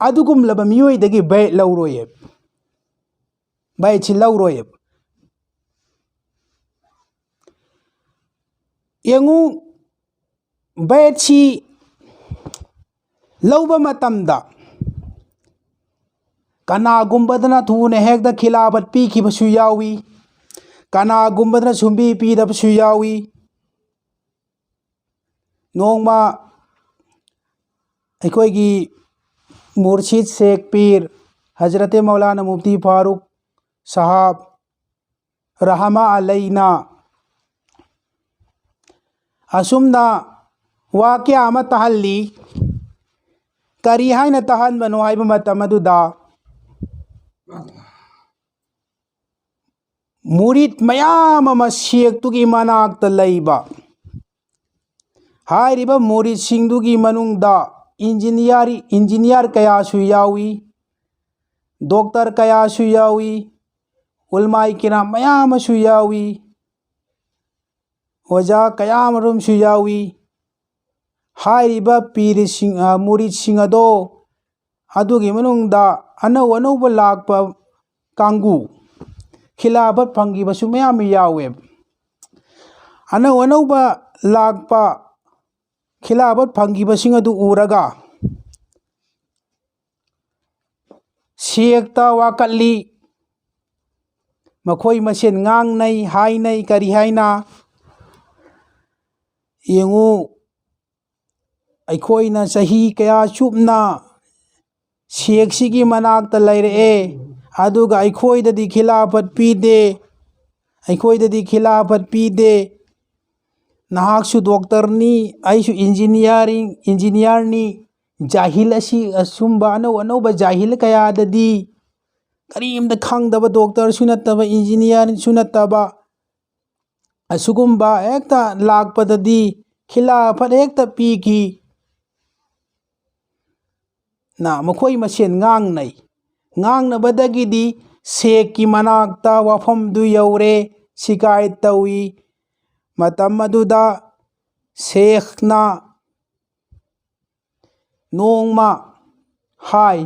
ꯑꯗꯨꯒꯨꯝꯂꯕ ꯃꯤꯑꯣꯏꯗꯒꯤ ꯕꯩꯠ ꯂꯧꯔꯣꯏꯌꯦ ꯕꯩꯠꯁꯤ ꯂꯧꯔꯣꯏꯌꯦ ꯌꯦꯡꯉꯨ ꯕꯩꯠꯁꯤ ꯂꯧꯕ ꯃꯇꯝꯗ ꯀꯅꯥꯒꯨꯝꯕꯗꯅ ꯊꯨꯅ ꯍꯦꯛꯇ ꯈꯤꯂꯥꯐꯠ ꯄꯤꯈꯤꯕꯁꯨ ꯌꯥꯎꯏ ꯀꯅꯥꯒꯨꯝꯕꯗꯅ ꯁꯨꯡꯄꯤ ꯄꯤꯗꯕꯁꯨ ꯌꯥꯎꯏ ꯅꯣꯡꯃ ꯑꯩꯈꯣꯏꯒꯤ ꯃꯨꯔꯁꯤꯗ ꯁꯦꯛ ꯄꯤꯔ ꯍꯖꯔꯠ ꯃꯧꯂꯥꯅ ꯃꯨꯐꯇꯤ ꯐꯥꯔꯨꯛ ꯁꯥꯍꯥब ꯔꯍꯃꯥ ꯑꯂꯩꯅ ꯑꯁꯨꯝꯅ ꯋꯥꯀ꯭ꯌꯥ ꯑꯃ ꯇꯥꯍꯜꯂꯤ ꯀꯔꯤ ꯍꯥꯏꯅ ꯇꯥꯍꯟꯕꯅꯣ ꯍꯥꯏꯕ ꯃꯇꯝ ꯑꯗꯨꯗ ꯃꯨꯔꯤꯠ ꯃꯌꯥꯝ ꯑꯃ ꯁꯦꯛꯇꯨꯒꯤ ꯃꯅꯥꯛꯇ ꯂꯩꯕ ꯍꯥꯏꯔꯤꯕ ꯃꯨꯔꯤꯠꯁꯤꯡꯗꯨꯒꯤ ꯃꯅꯨꯡꯗ ꯏꯟꯖꯤꯅꯤꯌꯥꯔ ꯀꯌꯥꯁꯨ ꯌꯥꯎꯏ ꯗꯣꯛꯇꯔ ꯀꯌꯥꯁꯨ ꯌꯥꯎꯏ ꯎꯂꯃꯥꯏ ꯀꯤꯔꯥꯝ ꯃꯌꯥꯝ ꯑꯃꯁꯨ ꯌꯥꯎꯏ ꯑꯣꯖꯥ ꯀꯌꯥ ꯑꯃꯔꯣꯝꯁꯨ ꯌꯥꯎꯏ ꯍꯥꯏꯔꯤꯕ ꯄꯤꯔꯁꯤꯡ ꯃꯨꯔꯤꯠꯁꯤꯡ ꯑꯗꯣ ꯑꯗꯨꯒꯤ ꯃꯅꯨꯡꯗ ꯑꯅꯧ ꯑꯅꯧꯕ ꯂꯥꯛꯄ ꯀꯥꯡꯕꯨ ꯈꯤꯂꯥꯐꯠ ꯐꯪꯈꯤꯕꯁꯨ ꯃꯌꯥꯝ ꯌꯥꯎꯋꯦ꯫ ꯑꯅꯧ ꯑꯅꯧꯕ ꯂꯥꯛꯄ ꯈꯤꯂꯥꯐꯠ ꯐꯪꯈꯤꯕꯁꯤꯡ ꯑꯗꯨ ꯎꯔꯒ ꯁꯦꯛꯇ ꯋꯥꯀꯠꯂꯤ, ꯃꯈꯣꯏ ꯃꯁꯦꯟ ꯉꯥꯡꯅꯩ, ꯍꯥꯏꯅꯩ ꯀꯔꯤ ꯍꯥꯏꯅ ꯌꯦꯡꯉꯨ ꯑꯩꯈꯣꯏꯅ ꯆꯍꯤ ꯀꯌꯥ ꯆꯨꯞꯅ ꯁꯦꯛꯁꯤꯒꯤ ꯃꯅꯥꯛꯇ ꯂꯩꯔꯛꯑꯦ, ꯑꯗꯨꯒ ꯑꯩꯈꯣꯏꯗꯗꯤ ꯈꯤꯂꯥꯐꯠ ꯄꯤꯗꯦ, ꯑꯩꯈꯣꯏꯗꯗꯤ ꯈꯤꯂꯥꯐꯠ ꯄꯤꯗꯦ, ꯅꯍꯥꯛꯁꯨ ꯗꯣꯛꯇꯔꯅꯤ, ꯑꯩꯁꯨ ꯏꯟꯖꯤꯅꯤꯌꯥꯔꯅꯤ, ꯖꯥꯍꯤꯜ ꯑꯁꯤ ꯑꯁꯨꯝꯕ ꯑꯅꯧ ꯑꯅꯧꯕ ꯖꯥꯍꯤꯜ ꯀꯌꯥꯗꯗꯤ ꯀꯔꯤꯝꯇ ꯈꯪꯗꯕ, ꯗꯣꯛꯇꯔꯁꯨ ꯅꯠꯇꯕ, ꯏꯟꯖꯤꯅꯤꯌꯥꯔꯁꯨ ꯅꯠꯇꯕ ꯑꯁꯤꯒꯨꯝꯕ ꯍꯦꯛꯇ ꯂꯥꯛꯄꯗꯗꯤ ꯈꯤꯂꯥꯐꯠ ꯍꯦꯛꯇ ꯄꯤꯈꯤ ꯅ ꯃꯈꯣꯏ ꯃꯁꯦꯟ ꯉꯥꯡꯅꯩ꯫ ꯉꯥꯡꯅꯕꯗꯒꯤꯗꯤ ꯁꯦꯛꯀꯤ ꯃꯅꯥꯛꯇ ꯋꯥꯐꯝꯗꯨ ꯌꯧꯔꯦ, ꯁꯤꯀꯥꯌꯠ ꯇꯧꯏ꯫ ꯃꯇꯝ ꯑꯗꯨꯗ ꯁꯦꯈꯅ ꯅꯣꯡꯃ ꯍꯥꯏ,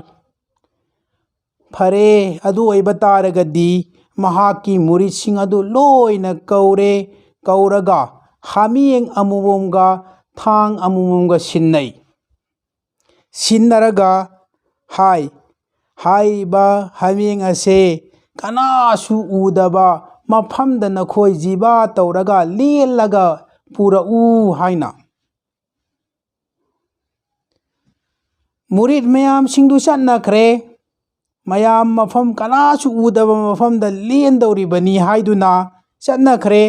ꯐꯔꯦ ꯑꯗꯨ ꯑꯣꯏꯕ ꯇꯥꯔꯒꯗꯤ ꯃꯍꯥꯛꯀꯤ ꯃꯨꯔꯤꯠꯁꯤꯡ ꯑꯗꯨ ꯂꯣꯏꯅ ꯀꯧꯔꯦ, ꯀꯧꯔꯒ ꯍꯥꯃꯦꯡ ꯑꯃꯃꯝꯒ ꯊꯥꯡ ꯑꯃꯃꯝꯒ ꯁꯤꯟꯅꯩ꯫ ꯁꯤꯟꯅꯔꯒ ꯍꯥꯏ, ꯍꯥꯏꯔꯤꯕ ꯍꯥꯃꯦꯡ ꯑꯁꯦ ꯀꯅꯥꯁꯨ ꯎꯗꯕ ꯃꯐꯝꯗ ꯅꯈꯣꯏ ꯖꯤꯕꯥ ꯇꯧꯔꯒ ꯂꯦꯜꯂꯒ ꯄꯨꯔꯛꯎ ꯍꯥꯏꯅ꯫ ꯃꯨꯔꯤꯠ ꯃꯌꯥꯝꯁꯤꯡꯗꯨ ꯆꯠꯅꯈ꯭ꯔꯦ, ꯃꯌꯥꯝ ꯃꯐꯝ ꯀꯅꯥꯁꯨ ꯎꯗꯕ ꯃꯐꯝꯗ ꯂꯦꯟꯗꯧꯔꯤꯕꯅꯤ ꯍꯥꯏꯗꯨꯅ ꯆꯠꯅꯈ꯭ꯔꯦ꯫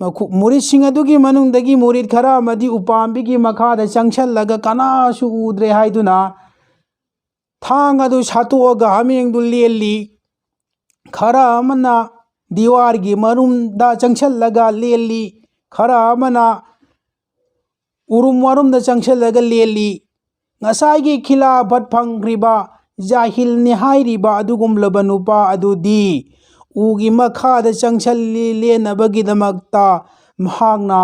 ꯃꯨꯔꯤꯠꯁꯤꯡ ꯑꯗꯨꯒꯤ ꯃꯅꯨꯡꯗꯒꯤ ꯃꯨꯔꯤꯠ ꯈꯔ ꯑꯃꯗꯤ ꯎꯄꯥꯝꯕꯤꯒꯤ ꯃꯈꯥꯗ ꯆꯪꯁꯜꯂꯒ ꯀꯅꯥꯁꯨ ꯎꯗ꯭ꯔꯦ ꯍꯥꯏꯗꯨꯅ ꯊꯥꯡ ꯑꯗꯨ ꯁꯥꯠꯇꯣꯛꯑꯒ ꯍꯥꯃꯦꯡꯗꯨ ꯂꯦꯜꯂꯤ꯫ ꯈꯔ ꯑꯃꯅ ꯗꯤꯋꯥꯔꯒꯤ ꯃꯅꯨꯡꯗ ꯆꯪꯁꯜꯂꯒ ꯂꯦꯜꯂꯤ, ꯈꯔ ꯑꯃꯅ ꯎꯔꯨꯝ ꯋꯥꯔꯨꯝꯗ ꯆꯪꯁꯜꯂꯒ ꯂꯦꯜꯂꯤ꯫ ꯉꯁꯥꯏꯒꯤ ꯈꯤꯂꯥꯐꯠ ꯐꯪꯈ꯭ꯔꯤꯕ ꯖꯥꯍꯤꯜꯅꯤ ꯍꯥꯏꯔꯤꯕ ꯑꯗꯨꯒꯨꯝꯂꯕ ꯅꯨꯄꯥ ꯑꯗꯨꯗꯤ ꯎꯒꯤ ꯃꯈꯥꯗ ꯆꯪꯁꯜꯂꯤ ꯂꯦꯟꯅꯕꯒꯤꯗꯃꯛꯇ ꯃꯍꯥꯛꯅ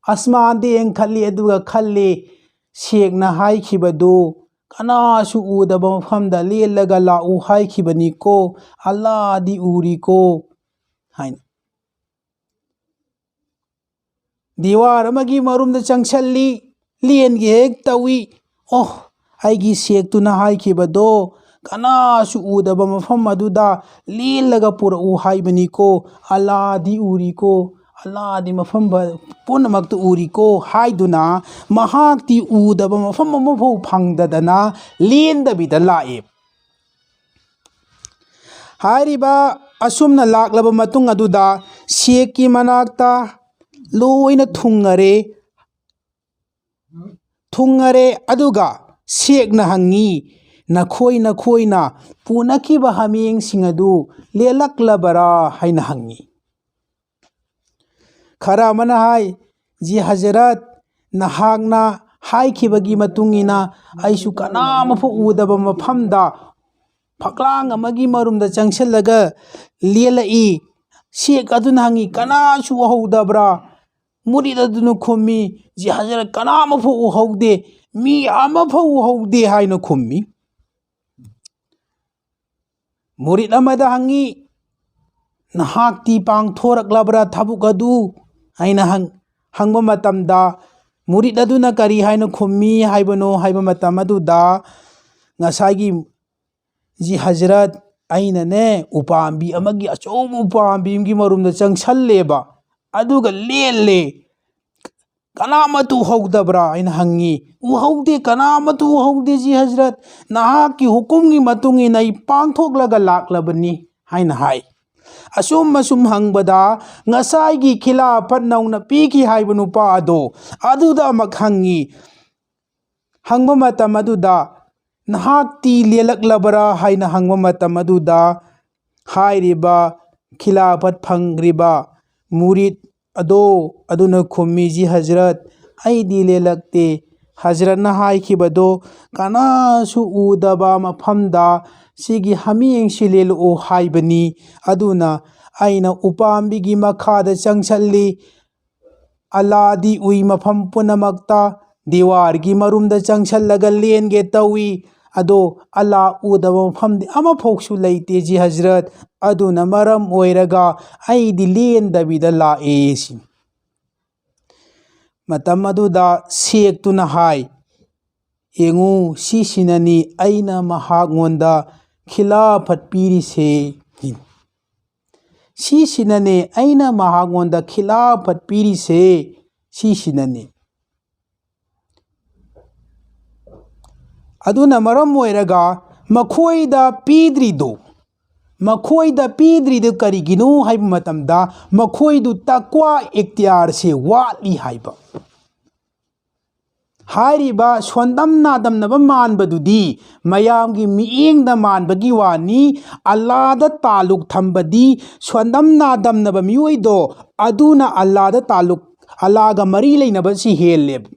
ꯑꯁꯃꯥꯟꯗ ꯌꯦꯡꯈꯠꯂꯤ, ꯑꯗꯨꯒ ꯈꯜꯂꯤ ꯁꯦꯛꯅ ꯍꯥꯏꯈꯤꯕꯗꯨ ꯀꯅꯥꯁꯨ ꯎꯗꯕ ꯃꯐꯝꯗ ꯂꯦꯜꯂꯒ ꯂꯥꯛꯎ ꯍꯥꯏꯈꯤꯕꯅꯤꯀꯣ, ꯑꯜꯂꯥꯍꯗꯤ ꯎꯔꯤꯀꯣ ꯍꯥꯏꯅ꯫ ꯗꯤꯋꯥꯔ ꯑꯃꯒꯤ ꯃꯔꯨꯝꯗ ꯆꯪꯁꯜꯂꯤ, ꯂꯦꯟꯒꯦ ꯍꯦꯛ ꯇꯧꯏ, ꯑꯣ ꯑꯩꯒꯤ ꯁꯦꯛꯇꯨꯅ ꯍꯥꯏꯈꯤꯕꯗꯣ ꯀꯅꯥꯁꯨ ꯎꯗꯕ ꯃꯐꯝ ꯑꯗꯨꯗ ꯂꯦꯜꯂꯒ ꯄꯨꯔꯛꯎ ꯍꯥꯏꯕꯅꯤꯀꯣ, ꯑꯜꯂꯥꯍꯗꯤ ꯎꯔꯤꯀꯣ, ꯑꯜꯂꯥꯍꯗꯤ ꯃꯐꯝ ꯄꯨꯝꯅꯃꯛꯇ ꯎꯔꯤꯀꯣ ꯍꯥꯏꯗꯨꯅ ꯃꯍꯥꯛꯇꯤ ꯎꯗꯕ ꯃꯐꯝ ꯑꯃꯐꯥꯎ ꯐꯪꯗꯗꯅ ꯂꯦꯟꯗꯕꯤꯗ ꯂꯥꯛꯑꯦ꯫ ꯍꯥꯏꯔꯤꯕ ꯑꯁꯨꯝꯅ ꯂꯥꯛꯂꯕ ꯃꯇꯨꯡ ꯑꯗꯨꯗ ꯁꯦꯛꯀꯤ ꯃꯅꯥꯛꯇ ꯂꯣꯏꯅ ꯊꯨꯡꯉꯔꯦ, ꯑꯗꯨꯒ ꯁꯦꯛꯅ ꯍꯪꯉꯤ, ꯅꯈꯣꯏꯅ ꯄꯨꯅꯈꯤꯕ ꯍꯥꯃꯦꯡꯁꯤꯡ ꯑꯗꯨ ꯂꯦꯜꯂꯛꯂꯕꯔꯥ ꯍꯥꯏꯅ ꯍꯪꯉꯤ꯫ ꯈꯔ ꯑꯃꯅ ꯍꯥꯏ, ꯖꯤ ꯍꯖꯔꯠ, ꯅꯍꯥꯛꯅ ꯍꯥꯏꯈꯤꯕꯒꯤ ꯃꯇꯨꯡꯏꯟꯅ ꯑꯩꯁꯨ ꯀꯅꯥꯃꯐꯥꯎ ꯎꯗꯕ ꯃꯐꯝꯗ ꯐꯛꯂꯥꯡ ꯑꯃꯒꯤ ꯃꯔꯨꯝꯗ ꯆꯪꯁꯜꯂꯒ ꯂꯦꯜꯂꯛꯏ꯫ ꯁꯦꯛ ꯑꯗꯨꯅ ꯍꯪꯉꯤ, ꯀꯅꯥꯁꯨ ꯎꯍꯧꯗꯕ꯭ꯔꯥ? ꯃꯨꯔꯤꯠ ꯑꯗꯨꯅ ꯈꯨꯝꯃꯤ, ꯖꯤ ꯍꯖꯔꯠ, ꯀꯅꯥꯃꯐꯥꯎ ꯎꯍꯧꯗꯦ, ꯃꯤ ꯑꯃꯐꯥꯎ ꯎꯍꯧꯗꯦ ꯍꯥꯏꯅ ꯈꯨꯝꯃꯤ꯫ ꯃꯨꯔꯤꯠ ꯑꯃꯗ ꯍꯪꯉꯤ, ꯅꯍꯥꯛꯇꯤ ꯄꯥꯡꯊꯣꯔꯛꯂꯕ꯭ꯔꯥ ꯊꯕꯛ ꯑꯗꯨ ꯍꯥꯏꯅ ꯍꯪꯕ ꯃꯇꯝꯗ ꯃꯨꯔꯤꯠ ꯑꯗꯨꯅ ꯀꯔꯤ ꯍꯥꯏꯅ ꯈꯨꯝꯃꯤ ꯍꯥꯏꯕꯅꯣ ꯍꯥꯏꯕ ꯃꯇꯝ ꯑꯗꯨꯗ ꯉꯁꯥꯏꯒꯤ ꯖꯤ ꯍꯖꯔꯠ, ꯑꯩꯅꯅꯦ ꯎꯄꯥꯝꯕꯤ ꯑꯃꯒꯤ ꯑꯆꯧꯕ ꯎꯄꯥꯝꯕꯤ ꯑꯃꯒꯤ ꯃꯔꯨꯝꯗ ꯆꯪꯁꯜꯂꯦꯕ, ꯑꯗꯨꯒ ꯂꯦꯜꯂꯦ, ꯀꯅꯥꯃꯠꯇ ꯎꯍꯧꯗꯕ꯭ꯔꯥ ꯍꯥꯏꯅ ꯍꯪꯉꯤ꯫ ꯎꯍꯧꯗꯦ, ꯀꯅꯥꯃꯠꯇ ꯎꯍꯧꯗꯦ ꯖꯤ ꯍꯖꯔꯠ, ꯅꯍꯥꯛꯀꯤ ꯍꯨꯀꯨꯝꯒꯤ ꯃꯇꯨꯡꯏꯟꯅ ꯑꯩ ꯄꯥꯡꯊꯣꯛꯂꯒ ꯂꯥꯛꯂꯕꯅꯤ ꯍꯥꯏꯅ ꯍꯥꯏ꯫ ꯑꯁꯨꯝ ꯍꯪꯕꯗ ꯉꯁꯥꯏꯒꯤ ꯈꯤꯂꯥꯐꯠ ꯅꯧꯅ ꯄꯤꯈꯤ ꯍꯥꯏꯕ ꯅꯨꯄꯥ ꯑꯗꯨꯗ ꯑꯃꯨꯛ ꯍꯪꯉꯤ꯫ ꯍꯪꯕ ꯃꯇꯝ ꯑꯗꯨꯗ ꯅꯍꯥꯛꯇꯤ ꯂꯦꯜꯂꯛꯂꯕꯔꯥ ꯍꯥꯏꯅ ꯍꯪꯕ ꯃꯇꯝ ꯑꯗꯨꯗ ꯍꯥꯏꯔꯤꯕ ꯈꯤꯂꯥꯐꯠ ꯐꯪꯈ꯭ꯔꯤꯕ ꯃꯨꯔꯤꯠ ꯑꯗꯨꯅ ꯈꯨꯝꯃꯤ, ꯖꯤ ꯍꯖꯔꯠ, ꯑꯩꯗꯤ ꯂꯦꯜꯂꯛꯇꯦ, ꯍꯖꯔꯠꯅ ꯍꯥꯏꯈꯤꯕꯗꯣ ꯀꯅꯥꯁꯨ ꯎꯗꯕ ꯃꯐꯝꯗ ꯁꯤꯒꯤ ꯍꯥꯃꯦꯡꯁꯤ ꯂꯦꯜꯂꯛꯎ ꯍꯥꯏꯕꯅꯤ, ꯑꯗꯨꯅ ꯑꯩꯅ ꯎꯄꯥꯝꯕꯤꯒꯤ ꯃꯈꯥꯗ ꯆꯪꯁꯜꯂꯤ, ꯑꯜꯂꯥꯗꯤ ꯎꯏ ꯃꯐꯝ ꯄꯨꯝꯅꯃꯛꯇ ꯗꯤꯋꯥꯔꯒꯤ ꯃꯔꯨꯝꯗ ꯆꯪꯁꯜꯂꯒ ꯂꯦꯟꯒꯦ ꯇꯧꯏ ꯑꯗꯣ ꯑꯜꯂꯥ ꯎꯗꯕ ꯃꯐꯝꯗꯤ ꯑꯃꯐꯥꯎꯁꯨ ꯂꯩꯇꯦ ꯖꯤ ꯍꯖꯔꯠ ꯑꯗꯨꯅ ꯃꯔꯝ ꯑꯣꯏꯔꯒ ꯑꯩꯗꯤ ꯂꯦꯟꯗꯕꯤꯗ ꯂꯥꯛꯑꯦ ꯁꯤ ꯃꯇꯝ ꯑꯗꯨꯗ ꯁꯦꯛꯇꯨꯅ ꯍꯥꯏ ꯌꯦꯡꯉꯨ ꯁꯤꯁꯤꯅꯅꯤ ꯑꯩꯅ ꯃꯍꯥꯛꯉꯣꯟꯗ ꯈꯤꯂꯥꯐꯠ ꯄꯤꯔꯤꯁꯦ ꯁꯤꯁꯤꯅꯅꯦ ꯑꯩꯅ ꯃꯍꯥꯛꯉꯣꯟꯗ ꯈꯤꯂꯥꯐꯠ ꯄꯤꯔꯤꯁꯦ ꯁꯤꯁꯤꯅꯅꯤ ꯑꯗꯨꯅ ꯃꯔꯝ ꯑꯣꯏꯔꯒ ꯃꯈꯣꯏꯗ ꯄꯤꯗ꯭ꯔꯤꯗꯣ ꯀꯔꯤꯒꯤꯅꯣ ꯍꯥꯏꯕ ꯃꯇꯝꯗ ꯃꯈꯣꯏꯗꯨ ꯇꯛꯋꯥ ꯏꯈꯇꯤꯌꯥꯔꯁꯦ ꯋꯥꯠꯂꯤ ꯍꯥꯏꯕ ꯍꯥꯏꯔꯤꯕ ꯁꯣꯟꯗꯝ ꯅꯥꯗꯝꯅꯕ ꯃꯥꯟꯕꯗꯨꯗꯤ ꯃꯌꯥꯝꯒꯤ ꯃꯤꯠꯌꯦꯡꯗ ꯃꯥꯟꯕꯒꯤ ꯋꯥꯅꯤ ꯑꯜꯂꯥꯗ ꯇꯥꯂꯨꯛ ꯊꯝꯕꯗꯤ ꯁꯣꯟꯗꯝ ꯅꯥꯗꯝꯅꯕ ꯃꯤꯑꯣꯏꯗꯣ ꯑꯗꯨꯅ ꯑꯜꯂꯥꯒ ꯃꯔꯤ ꯂꯩꯅꯕꯁꯤ ꯍꯦꯜꯂꯦꯕ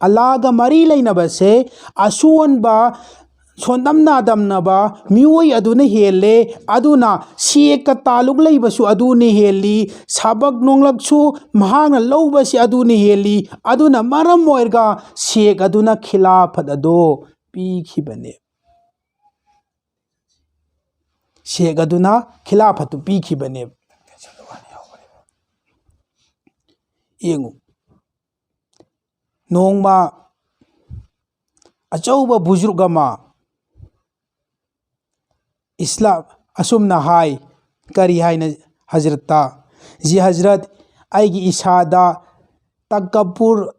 ꯑꯜꯂꯥꯒ ꯃꯔꯤ ꯂꯩꯅꯕꯁꯦ ꯑꯁꯣꯟꯕ ꯁꯣꯟꯗꯝ ꯅꯥꯗꯝꯅꯕ ꯃꯤꯑꯣꯏ ꯑꯗꯨꯅ ꯍꯦꯜꯂꯦ ꯑꯗꯨꯅ ꯁꯦꯛꯀ ꯇꯥꯂꯨꯛ ꯂꯩꯕꯁꯨ ꯑꯗꯨꯅ ꯍꯦꯜꯂꯤ ꯁꯕꯛ ꯅꯣꯡꯂꯛꯁꯨ ꯃꯍꯥꯛꯅ ꯂꯧꯕꯁꯤ ꯑꯗꯨꯅ ꯍꯦꯜꯂꯤ ꯑꯗꯨꯅ ꯃꯔꯝ ꯑꯣꯏꯔꯒ ꯁꯦꯛ ꯑꯗꯨꯅ ꯈꯤꯂꯥꯐꯠ ꯑꯗꯣ ꯄꯤꯈꯤꯕꯅꯦ ꯁꯦꯛ ꯑꯗꯨꯅ ꯈꯤꯂꯥꯐꯠꯇꯨ ꯄꯤꯈꯤꯕꯅꯦ ꯌꯦꯡꯉꯨ ꯅꯣꯡꯃ ꯑꯆꯧꯕ ꯕꯨꯖꯨꯔꯛ ꯑꯃ ꯏꯁꯂꯥꯝ ꯑꯁꯨꯝꯅ ꯍꯥꯏ ꯀꯔꯤ ꯍꯥꯏꯅ ꯍꯖꯔꯠꯇ ꯖꯤ ꯍꯖꯔꯠ ꯑꯩꯒꯤ ꯏꯁꯥꯗ ꯇꯛꯀꯕꯨꯔ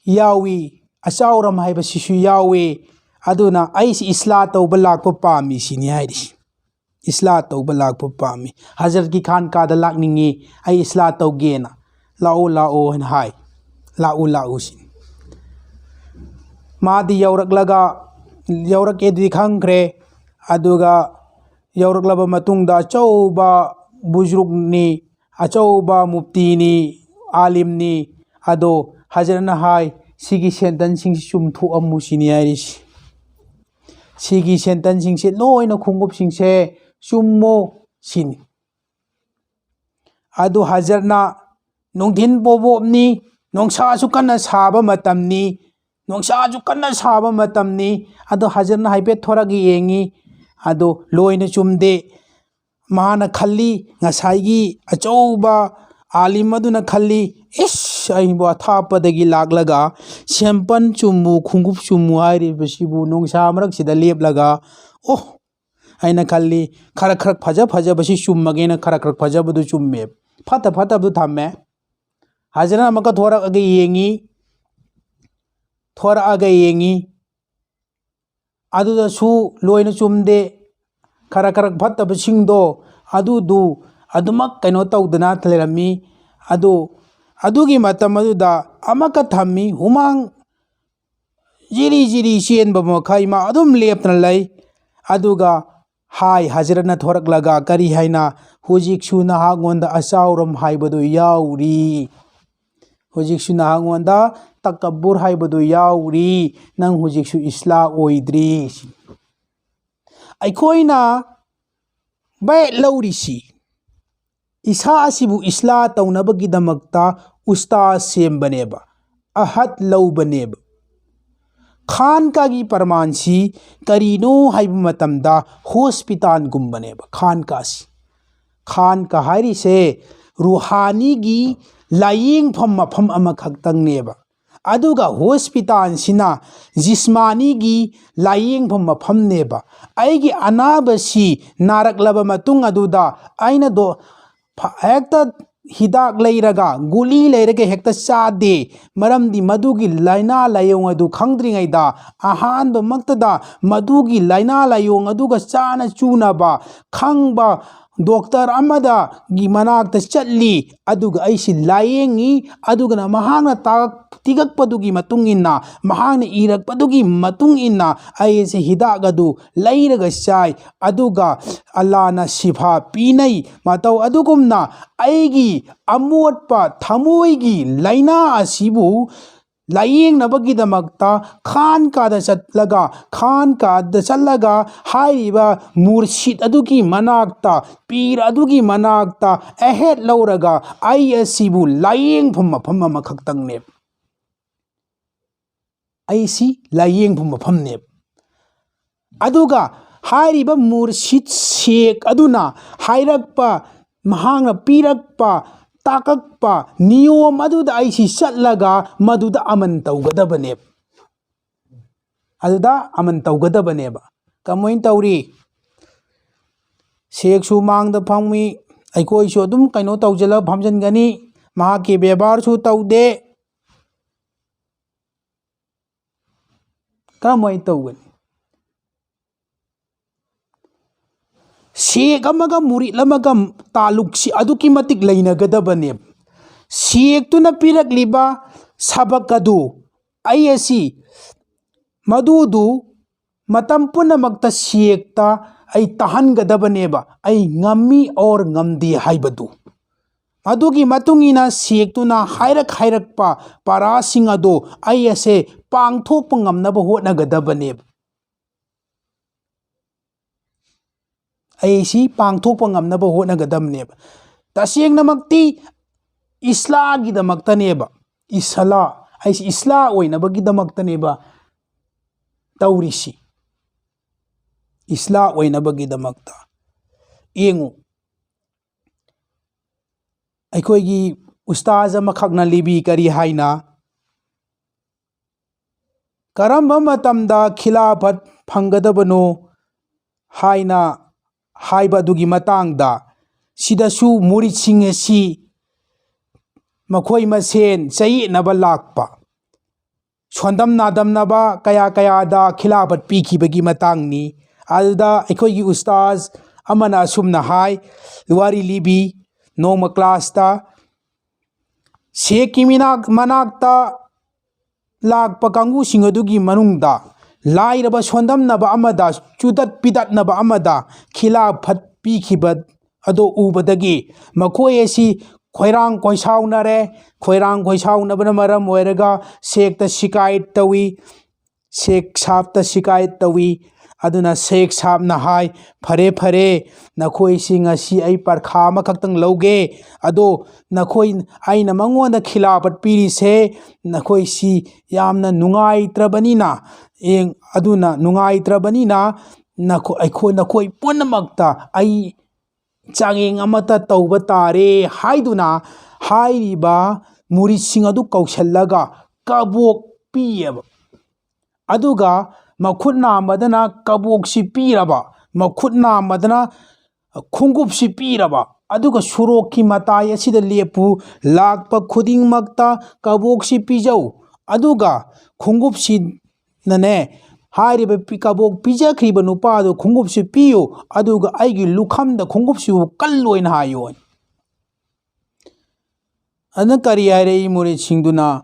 ꯌꯥꯎꯏ ꯑꯆꯥꯎꯔꯝ ꯍꯥꯏꯕꯁꯤꯁꯨ ꯌꯥꯎꯏ ꯑꯗꯨꯅ ꯑꯩꯁꯤ ꯏꯁꯂꯥ ꯇꯧꯕ ꯂꯥꯛꯄ ꯄꯥꯝꯃꯤ ꯁꯤꯅꯤ ꯍꯥꯏꯔꯤꯁꯤ ꯏꯁꯂꯥ ꯇꯧꯕ ꯂꯥꯛꯄ ꯄꯥꯝꯃꯤ ꯍꯖꯔꯠꯀꯤ ꯈꯥꯟꯀꯥꯗ ꯂꯥꯛꯅꯤꯡꯉꯤ ꯑꯩ ꯏꯁꯂꯥ ꯇꯧꯒꯦꯅ ꯂꯥꯛꯑꯣ ꯍꯥꯏꯅ ꯍꯥꯏ ꯂꯥꯛꯎ ꯁꯤꯅꯤ ꯃꯥꯗꯤ ꯌꯧꯔꯛꯀꯦꯗꯤ ꯈꯪꯈ꯭ꯔꯦ ꯑꯗꯨꯒ ꯌꯧꯔꯛꯂꯕ ꯃꯇꯨꯡꯗ ꯑꯆꯧꯕ ꯕꯨꯖꯨꯔꯛꯅꯤ ꯑꯆꯧꯕ ꯃꯨꯐꯇꯤꯅꯤ ꯑꯥꯂꯤꯝꯅꯤ ꯑꯗꯣ ꯍꯖꯔꯠꯅ ꯍꯥꯏ ꯁꯤꯒꯤ ꯁꯦꯟꯇꯟꯁꯤꯡꯁꯤ ꯆꯨꯝꯊꯣꯛꯑꯝꯃꯨ ꯁꯤꯅꯤ ꯍꯥꯏꯔꯤꯁꯤ ꯁꯤꯒꯤ ꯁꯦꯟꯇꯟꯁꯤꯡꯁꯦ ꯂꯣꯏꯅ ꯈꯣꯡꯎꯞꯁꯤꯡꯁꯦ ꯆꯨꯝꯃꯣ ꯁꯤꯅꯤ ꯑꯗꯨ ꯍꯖꯔꯠꯅ ꯅꯨꯡꯊꯤꯟ ꯄꯣꯕꯣꯞꯅꯤ ꯅꯨꯡꯁꯥꯁꯨ ꯀꯟꯅ ꯁꯥꯕ ꯃꯇꯝꯅꯤ ꯑꯗꯣ ꯍꯖꯔꯠꯅ ꯍꯥꯏꯐꯦꯠ ꯊꯣꯔꯛꯒ ꯌꯦꯡꯉꯤ ꯑꯗꯣ ꯂꯣꯏꯅ ꯆꯨꯝꯗꯦ ꯃꯥꯅ ꯈꯜꯂꯤ ꯉꯁꯥꯏꯒꯤ ꯑꯆꯧꯕ ꯑꯥꯂꯤꯝ ꯑꯗꯨꯅ ꯈꯜꯂꯤ ꯏꯁ ꯑꯩꯕꯨ ꯑꯊꯥꯞꯄꯗꯒꯤ ꯂꯥꯛꯂꯒ ꯁꯦꯝꯄꯟ ꯆꯨꯝꯃꯨ ꯈꯣꯡꯎꯞ ꯆꯨꯝꯃꯨ ꯍꯥꯏꯔꯤꯕꯁꯤꯕꯨ ꯅꯨꯡꯁꯥ ꯃꯔꯛꯁꯤꯗ ꯂꯦꯞꯂꯒ ꯑꯩꯅ ꯈꯜꯂꯤ ꯈꯔ ꯐꯖꯕꯁꯤ ꯆꯨꯝꯃꯒꯦꯅ ꯈꯔ ꯐꯖꯕꯗꯨ ꯆꯨꯝꯃꯦ ꯐꯠꯇꯕꯗꯨ ꯊꯝꯃꯦ ꯍꯖꯔꯠꯅ ꯑꯃꯨꯛꯀ ꯊꯣꯔꯛꯑꯒ ꯌꯦꯡꯉꯤ ꯑꯗꯨꯗꯁꯨ ꯂꯣꯏꯅ ꯆꯨꯝꯗꯦ ꯈꯔ ꯐꯠꯇꯕꯁꯤꯡꯗꯣ ꯑꯗꯨꯃꯛ ꯀꯩꯅꯣ ꯇꯧꯗꯅ ꯂꯩꯔꯝꯃꯤ ꯑꯗꯨꯒꯤ ꯃꯇꯝ ꯑꯗꯨꯗ ꯑꯃꯛꯀ ꯊꯝꯃꯤ ꯍꯨꯃꯥꯡ ꯖꯤꯔꯤ ꯆꯦꯟꯕ ꯃꯈꯩ ꯃꯥ ꯑꯗꯨꯝ ꯂꯦꯞꯇꯅ ꯂꯩ ꯑꯗꯨꯒ ꯍꯖꯔꯠꯅ ꯊꯣꯔꯛꯂꯒ ꯀꯔꯤ ꯍꯥꯏꯅ ꯍꯧꯖꯤꯛꯁꯨ ꯅꯍꯥꯛꯉꯣꯟꯗ ꯑꯆꯥꯎꯔꯝ ꯍꯥꯏꯕꯗꯨ ꯌꯥꯎꯔꯤ ꯍꯧꯖꯤꯛꯁꯨ ꯅꯍꯥꯛꯉꯣꯟꯗ ꯇꯛꯀꯕꯨꯔ ꯍꯥꯏꯕꯗꯨ ꯌꯥꯎꯔꯤ ꯅꯪ ꯍꯧꯖꯤꯛꯁꯨ ꯏꯁꯂꯥ ꯑꯣꯏꯗ꯭ꯔꯤ ꯑꯩꯈꯣꯏꯅ ꯕꯦꯠ ꯂꯧꯔꯤꯁꯤ ꯏꯁꯥ ꯑꯁꯤꯕꯨ ꯏꯁꯂꯥ ꯇꯧꯅꯕꯒꯤꯗꯃꯛꯇ ꯎꯁꯇꯥꯖ ꯁꯦꯝꯕꯅꯦꯕ ꯑꯍꯠ ꯂꯧꯕꯅꯦꯕ ꯈꯥꯟꯀꯥꯒꯤ ꯄꯔꯃꯥꯟꯁꯤ ꯀꯔꯤꯅꯣ ꯍꯥꯏꯕ ꯃꯇꯝꯗ ꯍꯣꯁꯄꯤꯇꯥꯜꯒꯨꯝꯕꯅꯦꯕ ꯈꯥꯟꯀꯥ ꯍꯥꯏꯔꯤꯁꯦ ꯔꯨꯍꯥꯅꯤꯒꯤ ꯂꯥꯏꯌꯦꯡꯐꯝ ꯃꯐꯝ ꯑꯃꯈꯛꯇꯪꯅꯦꯕ ꯑꯗꯨꯒ ꯍꯣꯁꯄꯤꯇꯥꯜꯁꯤꯅ ꯖꯤꯁꯃꯥꯅꯤꯒꯤ ꯂꯥꯏꯌꯦꯡꯐꯝ ꯃꯐꯝꯅꯦꯕ ꯑꯩꯒꯤ ꯑꯅꯥꯕꯁꯤ ꯅꯥꯔꯛꯂꯕ ꯃꯇꯨꯡ ꯑꯗꯨꯗ ꯑꯩꯅ ꯍꯦꯛꯇ ꯍꯤꯗꯥꯛ ꯂꯩꯔꯒ ꯒꯨꯂꯤ ꯂꯩꯔꯒ ꯍꯦꯛꯇ ꯆꯥꯗꯦ ꯃꯔꯝꯗꯤ ꯃꯗꯨꯒꯤ ꯂꯥꯏꯅꯥ ꯂꯥꯏꯌꯣꯡ ꯑꯗꯨ ꯈꯪꯗ꯭ꯔꯤꯉꯩꯗ ꯑꯍꯥꯟꯕꯃꯛꯇꯗ ꯃꯗꯨꯒꯤ ꯂꯥꯏꯅꯥ ꯂꯥꯏꯌꯣꯡ ꯑꯗꯨꯒ ꯆꯥꯅ ꯆꯨꯅꯕ ꯈꯪꯕ ꯗꯣꯛꯇꯔ ꯑꯃꯒꯤ ꯃꯅꯥꯛꯇ ꯆꯠꯂꯤ ꯑꯗꯨꯒ ꯑꯩꯁꯤ ꯂꯥꯏꯌꯦꯡꯉꯤ ꯑꯗꯨꯒ ꯃꯍꯥꯛꯅ ꯇꯤꯀꯛꯄꯗꯨꯒꯤ ꯃꯇꯨꯡ ꯏꯟꯅ ꯃꯍꯥꯛꯅ ꯏꯔꯛꯄꯗꯨꯒꯤ ꯃꯇꯨꯡ ꯏꯟꯅ ꯑꯩꯁꯤ ꯍꯤꯗꯥꯛ ꯑꯗꯨ ꯂꯩꯔꯒ ꯆꯥꯏ ꯑꯗꯨꯒ ꯑꯜꯂꯥꯅ ꯁꯤꯐꯥ ꯄꯤꯅꯩ ꯃꯇꯧ ꯑꯗꯨꯒꯨꯝꯅ ꯑꯩꯒꯤ ꯑꯃꯣꯠꯄ ꯊꯃꯣꯏꯒꯤ ꯂꯥꯏꯅꯥ ꯑꯁꯤꯕꯨ ꯂꯥꯌꯦꯡꯅꯕꯒꯤꯗꯃꯛꯇ ꯈꯥꯟꯀꯥꯗ ꯆꯠꯂꯒ ꯈꯥꯟꯀꯥꯗ ꯆꯠꯂꯒ ꯍꯥꯏꯔꯤꯕ ꯃꯨꯔꯁꯤꯗ ꯑꯗꯨꯒꯤ ꯃꯅꯥꯛꯇ ꯄꯤꯔ ꯑꯗꯨꯒꯤ ꯃꯅꯥꯛꯇ ꯑꯍꯦꯠ ꯂꯧꯔꯒ ꯑꯩ ꯑꯁꯤꯕꯨ ꯂꯥꯌꯦꯡꯐꯝ ꯃꯐꯝ ꯑꯃꯈꯛꯇꯪꯅꯦꯕ ꯑꯩꯁꯤ ꯂꯥꯌꯦꯡꯐꯝ ꯃꯐꯝꯅꯦꯕ ꯑꯗꯨꯒ ꯍꯥꯏꯔꯤꯕ ꯃꯨꯔꯁꯤꯠ ꯁꯦꯛ ꯑꯗꯨꯅ ꯍꯥꯏꯔꯛꯄ ꯃꯍꯥꯛꯅ ꯄꯤꯔꯛꯄ ꯇꯥꯛꯂꯛꯄ ꯅꯤꯌꯣꯝ ꯑꯗꯨꯗ ꯑꯩꯁꯤ ꯆꯠꯂꯒ ꯃꯗꯨꯗ ꯑꯃꯟ ꯇꯧꯒꯗꯕꯅꯦꯕ ꯑꯗꯨꯗ ꯑꯃꯟ ꯇꯧꯒꯗꯕꯅꯦꯕ ꯀꯃꯥꯏꯅ ꯇꯧꯔꯤ ꯁꯦꯛꯁꯨ ꯃꯥꯡꯗ ꯐꯝꯃꯤ ꯑꯩꯈꯣꯏꯁꯨ ꯑꯗꯨꯝ ꯀꯩꯅꯣ ꯇꯧꯖꯜꯂꯒ ꯐꯝꯖꯤꯟꯒꯅꯤ ꯃꯍꯥꯛꯀꯤ ꯕꯦꯕꯥꯔꯁꯨ ꯇꯧꯗꯦ ꯀꯔꯝꯍꯥꯏꯅ ꯇꯧꯒꯅꯤ ꯁꯦꯛ ꯑꯃꯒ ꯃꯨꯔꯤꯠ ꯑꯃꯒ ꯇꯥꯂꯨꯛꯁꯤ ꯑꯗꯨꯛꯀꯤ ꯃꯇꯤꯛ ꯂꯩꯅꯒꯗꯕꯅꯦꯕ ꯁꯦꯛꯇꯨꯅ ꯄꯤꯔꯛꯂꯤꯕ ꯁꯕꯛ ꯑꯗꯨ ꯑꯩ ꯑꯁꯤ ꯃꯗꯨꯗꯨ ꯃꯇꯝ ꯄꯨꯝꯅꯃꯛꯇ ꯁꯦꯛꯇ ꯑꯩ ꯇꯥꯍꯟꯒꯗꯕꯅꯦꯕ ꯑꯩ ꯉꯝꯃꯤ ꯑꯣꯔ ꯉꯝꯗꯦ ꯍꯥꯏꯕꯗꯨ ꯑꯗꯨꯒꯤ ꯃꯇꯨꯡ ꯏꯟꯅ ꯁꯦꯛꯇꯨꯅ ꯍꯥꯏꯔꯛꯄ ꯄꯔꯥꯁꯤꯡ ꯑꯗꯨ ꯑꯩ ꯑꯁꯦ ꯄꯥꯡꯊꯣꯛꯄ ꯉꯝꯅꯕ ꯍꯣꯠꯅꯒꯗꯕꯅꯦꯕ ꯑꯩꯁꯤ ꯄꯥꯡꯊꯣꯛꯄ ꯉꯝꯅꯕ ꯍꯣꯠꯅꯒꯗꯕꯅꯦꯕ ꯇꯁꯦꯡꯅꯃꯛꯇꯤ ꯏꯁꯂꯥꯒꯤꯗꯃꯛꯇꯅꯦꯕ ꯑꯩꯁꯤ ꯏꯁꯂꯥ ꯑꯣꯏꯅꯕꯒꯤꯗꯃꯛꯇꯅꯦꯕ ꯇꯧꯔꯤꯁꯤ ꯏꯁꯂꯥ ꯑꯣꯏꯅꯕꯒꯤꯗꯃꯛꯇ ꯌꯦꯡꯉꯨ ꯑꯩꯈꯣꯏꯒꯤ ꯎꯁꯇꯥꯖ ꯑꯃꯈꯛꯅ ꯂꯤꯕꯤ ꯀꯔꯤ ꯍꯥꯏꯅ ꯀꯔꯝꯕ ꯃꯇꯝꯗ ꯈꯤꯂꯥꯐꯠ ꯐꯪꯒꯗꯕꯅꯣ ꯍꯥꯏꯅ ꯍꯥꯏꯕ ꯑꯗꯨꯒꯤ ꯃꯇꯥꯡꯗ ꯁꯤꯗꯁꯨ ꯃꯨꯔꯤꯠꯁꯤꯡ ꯑꯁꯤ ꯃꯈꯣꯏ ꯃꯁꯦꯟ ꯆꯌꯦꯠꯅꯕ ꯂꯥꯛꯄ ꯁꯣꯟꯗꯝ ꯅꯥꯗꯝꯅꯕ ꯀꯌꯥꯗ ꯈꯤꯂꯥꯐꯠ ꯄꯤꯈꯤꯕꯒꯤ ꯃꯇꯥꯡꯅꯤ ꯑꯗꯨꯗ ꯑꯩꯈꯣꯏꯒꯤ ꯎꯁꯇꯥꯖ ꯑꯃꯅ ꯑꯁꯨꯝꯅ ꯍꯥꯏ ꯋꯥꯔꯤ ꯂꯤꯕꯤ ꯅꯣꯡꯃ ꯀ꯭ꯂꯥꯁꯇ ꯁꯦꯛꯀꯤ ꯃꯅꯥꯛꯇ ꯂꯥꯛꯄ ꯀꯥꯡꯕꯨꯁꯤꯡ ꯑꯗꯨꯒꯤ ꯃꯅꯨꯡꯗ ꯂꯥꯏꯔꯕ ꯁꯣꯟꯗꯝꯅꯕ ꯑꯃꯗ ꯆꯨꯗꯠ ꯄꯤꯗꯠꯅꯕ ꯑꯃꯗ ꯈꯤꯂꯥꯐꯠ ꯄꯤꯈꯤꯕ ꯑꯗꯨ ꯎꯕꯗꯒꯤ ꯃꯈꯣꯏ ꯑꯁꯤ ꯈꯣꯏꯔꯥꯡ ꯀꯣꯏꯁꯥꯎꯅꯔꯦ ꯈꯣꯏꯔꯥꯡ ꯀꯣꯏꯁꯥꯎꯅꯕꯅ ꯃꯔꯝ ꯑꯣꯏꯔꯒ ꯁꯦꯛꯇ ꯁꯤꯀꯥꯌꯠ ꯇꯧꯏ ꯁꯦꯛ ꯁꯥꯕꯇ ꯁꯤꯀꯥꯌꯠ ꯇꯧꯏ ꯑꯗꯨꯅ ꯁꯦꯛ ꯁꯥꯕꯅ ꯍꯥꯏ ꯐꯔꯦ ꯅꯈꯣꯏꯁꯤ ꯉꯁꯤ ꯑꯩ ꯄꯔꯈꯥ ꯑꯃꯈꯛꯇꯪ ꯂꯧꯒꯦ ꯑꯗꯣ ꯅꯈꯣꯏ ꯑꯩꯅ ꯃꯉꯣꯟꯗ ꯈꯤꯂꯥꯐꯠ ꯄꯤꯔꯤꯁꯦ ꯅꯈꯣꯏꯁꯤ ꯌꯥꯝꯅ ꯅꯨꯡꯉꯥꯏꯇ꯭ꯔꯕꯅꯤꯅ ꯑꯗꯨꯅ ꯅꯨꯡꯉꯥꯏꯇ꯭ꯔꯕꯅꯤꯅ ꯅꯈꯣꯏ ꯄꯨꯝꯅꯃꯛꯇ ꯑꯩ ꯆꯥꯡꯌꯦꯡ ꯑꯃꯠꯇ ꯇꯧꯕ ꯇꯥꯔꯦ ꯍꯥꯏꯗꯨꯅ ꯍꯥꯏꯔꯤꯕ ꯃꯨꯔꯤꯠꯁꯤꯡ ꯑꯗꯨ ꯀꯧꯁꯤꯜꯂꯒ ꯀꯕꯣꯛ ꯄꯤꯌꯦꯕ ꯑꯗꯨꯒ ꯃꯈꯨꯠ ꯅꯥꯝꯃꯗꯅ ꯀꯕꯣꯛꯁꯤ ꯄꯤꯔꯕ ꯃꯈꯨꯠ ꯅꯥꯝꯃꯗꯅ ꯈꯣꯡꯎꯞꯁꯤ ꯄꯤꯔꯕ ꯑꯗꯨꯒ ꯁꯣꯔꯣꯛꯀꯤ ꯃꯇꯥꯏ ꯑꯁꯤꯗ ꯂꯦꯞꯄꯨ ꯂꯥꯛꯄ ꯈꯨꯗꯤꯡꯃꯛꯇ ꯀꯕꯣꯛꯁꯤ ꯄꯤꯖꯧ ꯑꯗꯨꯒ ꯈꯣꯡꯎꯞꯁꯤꯅꯅꯦ ꯍꯥꯏꯔꯤꯕ ꯀꯕꯣꯛ ꯄꯤꯖꯈ꯭ꯔꯤꯕ ꯅꯨꯄꯥꯗꯨ ꯈꯣꯡꯎꯞꯁꯤ ꯄꯤꯌꯨ ꯑꯗꯨꯒ ꯑꯩꯒꯤ ꯂꯨꯈꯝꯗ ꯈꯣꯡꯎꯞꯁꯤꯕꯨ ꯀꯜꯂꯣꯏꯅ ꯍꯥꯏꯌꯨ ꯑꯗꯨꯅ ꯀꯔꯤ ꯍꯥꯏꯔꯛꯏ ꯃꯨꯔꯤꯠꯁꯤꯡꯗꯨꯅ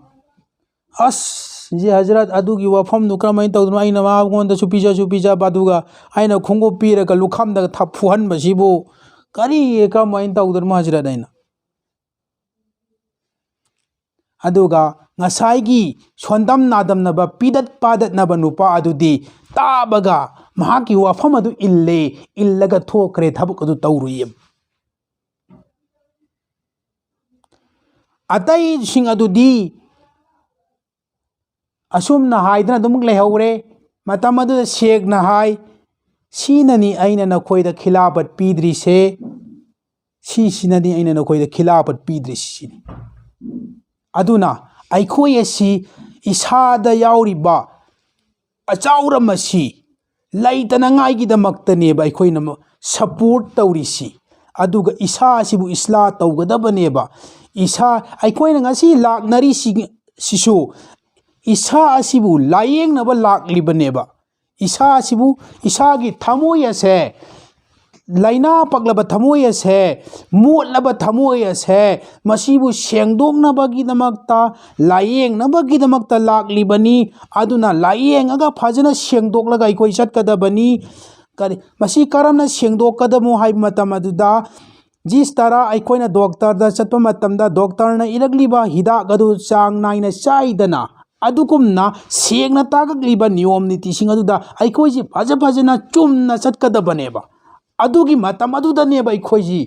ꯑꯁ ꯍꯖꯔꯠ ꯑꯗꯨꯒꯤ ꯋꯥꯐꯝꯗꯨ ꯀꯔꯝꯍꯥꯏꯅ ꯇꯧꯗꯅꯣ ꯑꯩꯅ ꯃꯉꯣꯟꯗꯁꯨ ꯄꯤꯖꯕ ꯑꯗꯨꯒ ꯑꯩꯅ ꯈꯣꯡꯎꯞ ꯄꯤꯔꯒ ꯂꯨꯈꯝꯗ ꯐꯨꯍꯟꯕꯁꯤꯕꯨ ꯀꯔꯝꯍꯥꯏꯅ ꯇꯧꯗꯅꯣ ꯍꯖꯔꯠ ꯑꯩꯅ ꯑꯗꯨꯒ ꯉꯁꯥꯏꯒꯤ ꯁꯣꯟꯗꯝ ꯅꯥꯗꯝꯅꯕ ꯄꯤꯗꯠ ꯄꯥꯗꯠꯅꯕ ꯅꯨꯄꯥ ꯑꯗꯨꯗꯤ ꯇꯥꯕꯒ ꯃꯍꯥꯛꯀꯤ ꯋꯥꯐꯝ ꯑꯗꯨ ꯏꯜꯂꯒ ꯊꯣꯛꯈ꯭ꯔꯦ ꯊꯕꯛ ꯑꯗꯨ ꯇꯧꯔꯨꯏ ꯑꯇꯩꯁꯤꯡ ꯑꯗꯨꯗꯤ ꯑꯁꯨꯝꯅ ꯍꯥꯏꯗꯅ ꯑꯗꯨꯃꯛ ꯂꯩꯍꯧꯔꯦ ꯃꯇꯝ ꯑꯗꯨꯗ ꯁꯦꯛꯅ ꯍꯥꯏ ꯁꯤꯅꯅꯤ ꯑꯩꯅ ꯅꯈꯣꯏꯗ ꯈꯤꯂꯥꯐꯠ ꯄꯤꯗ꯭ꯔꯤꯁꯦ ꯁꯤꯅꯅꯤ ꯑꯩꯅ ꯅꯈꯣꯏꯗ ꯈꯤꯂꯥꯐꯠ ꯄꯤꯗ꯭ꯔꯤꯁꯤ ꯑꯗꯨꯅ ꯑꯩꯈꯣꯏ ꯑꯁꯤ ꯏꯁꯥꯗ ꯌꯥꯎꯔꯤꯕ ꯑꯆꯥꯎꯔꯝ ꯑꯁꯤ ꯂꯩꯇꯅꯉꯥꯏꯒꯤꯗꯃꯛꯇꯅꯦꯕ ꯑꯩꯈꯣꯏꯅ ꯁꯄꯣꯔꯠ ꯇꯧꯔꯤꯁꯤ ꯑꯗꯨꯒ ꯏꯁꯥ ꯑꯁꯤꯕꯨ ꯏꯁꯂꯥ ꯇꯧꯒꯗꯕꯅꯦꯕ ꯑꯩꯈꯣꯏꯅ ꯉꯁꯤ ꯂꯥꯛꯅꯔꯤꯁꯤꯁꯨ ꯏꯁꯥ ꯑꯁꯤꯕꯨ ꯂꯥꯌꯦꯡꯅꯕ ꯂꯥꯛꯂꯤꯕꯅꯦꯕ ꯏꯁꯥ ꯑꯁꯤꯕꯨ ꯏꯁꯥꯒꯤ ꯊꯃꯣꯏ ꯑꯁꯦ ꯂꯥꯏꯅꯥ ꯄꯛꯂꯕ ꯊꯃꯣꯏ ꯑꯁꯦ ꯃꯣꯠꯂꯕ ꯊꯃꯣꯏ ꯑꯁꯦ ꯃꯁꯤꯕꯨ ꯁꯦꯡꯗꯣꯛꯅꯕꯒꯤꯗꯃꯛꯇ ꯂꯥꯌꯦꯡꯅꯕꯒꯤꯗꯃꯛꯇ ꯂꯥꯛꯂꯤꯕꯅꯤ ꯑꯗꯨꯅ ꯂꯥꯌꯦꯡꯉꯒ ꯐꯖꯅ ꯁꯦꯡꯗꯣꯛꯂꯒ ꯑꯩꯈꯣꯏ ꯆꯠꯀꯗꯕꯅꯤ ꯃꯁꯤ ꯀꯔꯝꯅ ꯁꯦꯡꯗꯣꯛꯀꯗꯕꯅꯣ ꯍꯥꯏꯕ ꯃꯇꯝ ꯑꯗꯨꯗ ꯖꯤꯁ ꯑꯩꯈꯣꯏꯅ ꯗꯣꯛꯇꯔꯗ ꯆꯠꯄ ꯃꯇꯝꯗ ꯗꯣꯛꯇꯔꯅ ꯏꯔꯛꯂꯤꯕ ꯍꯤꯗꯥꯛ ꯑꯗꯨ ꯆꯥꯡ ꯅꯥꯏꯅ ꯆꯥꯏꯗꯅ ꯑꯗꯨꯒꯨꯝꯅ ꯁꯦꯡꯅ ꯇꯥꯛꯂꯤꯕ ꯅꯤꯌꯣꯝ ꯅꯤꯇꯤꯁꯤꯡ ꯑꯗꯨꯗ ꯑꯩꯈꯣꯏꯁꯤ ꯐꯖꯅ ꯆꯨꯝꯅ ꯆꯠꯀꯗꯕꯅꯦꯕ ꯑꯗꯨꯒꯤ ꯃꯇꯝ ꯑꯗꯨꯗꯅꯦꯕ ꯑꯩꯈꯣꯏꯁꯤ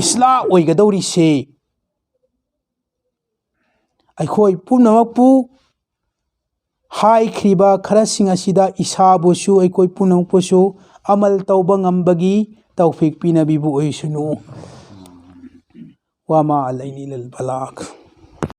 ꯏꯁꯂꯥ ꯑꯣꯏꯒꯗꯧꯔꯤꯁꯦ ꯑꯩꯈꯣꯏ ꯄꯨꯝꯅꯃꯛꯄꯨ ꯍꯥꯏꯈ꯭ꯔꯤꯕ ꯈꯔꯁꯤꯡ ꯑꯁꯤꯗ ꯏꯁꯥꯕꯨꯁꯨ ꯑꯩꯈꯣꯏ ꯄꯨꯝꯅꯃꯛꯄꯨꯁꯨ ꯑꯃꯜ ꯇꯧꯕ ꯉꯝꯕꯒꯤ ꯇꯧꯐꯤꯛ ꯄꯤꯅꯕꯤꯕꯨ ꯑꯣꯏꯁꯅꯨ ꯋꯥꯃꯥ ꯑꯂꯩꯅꯤ ꯏꯜꯂꯜ ꯕꯂꯥꯒ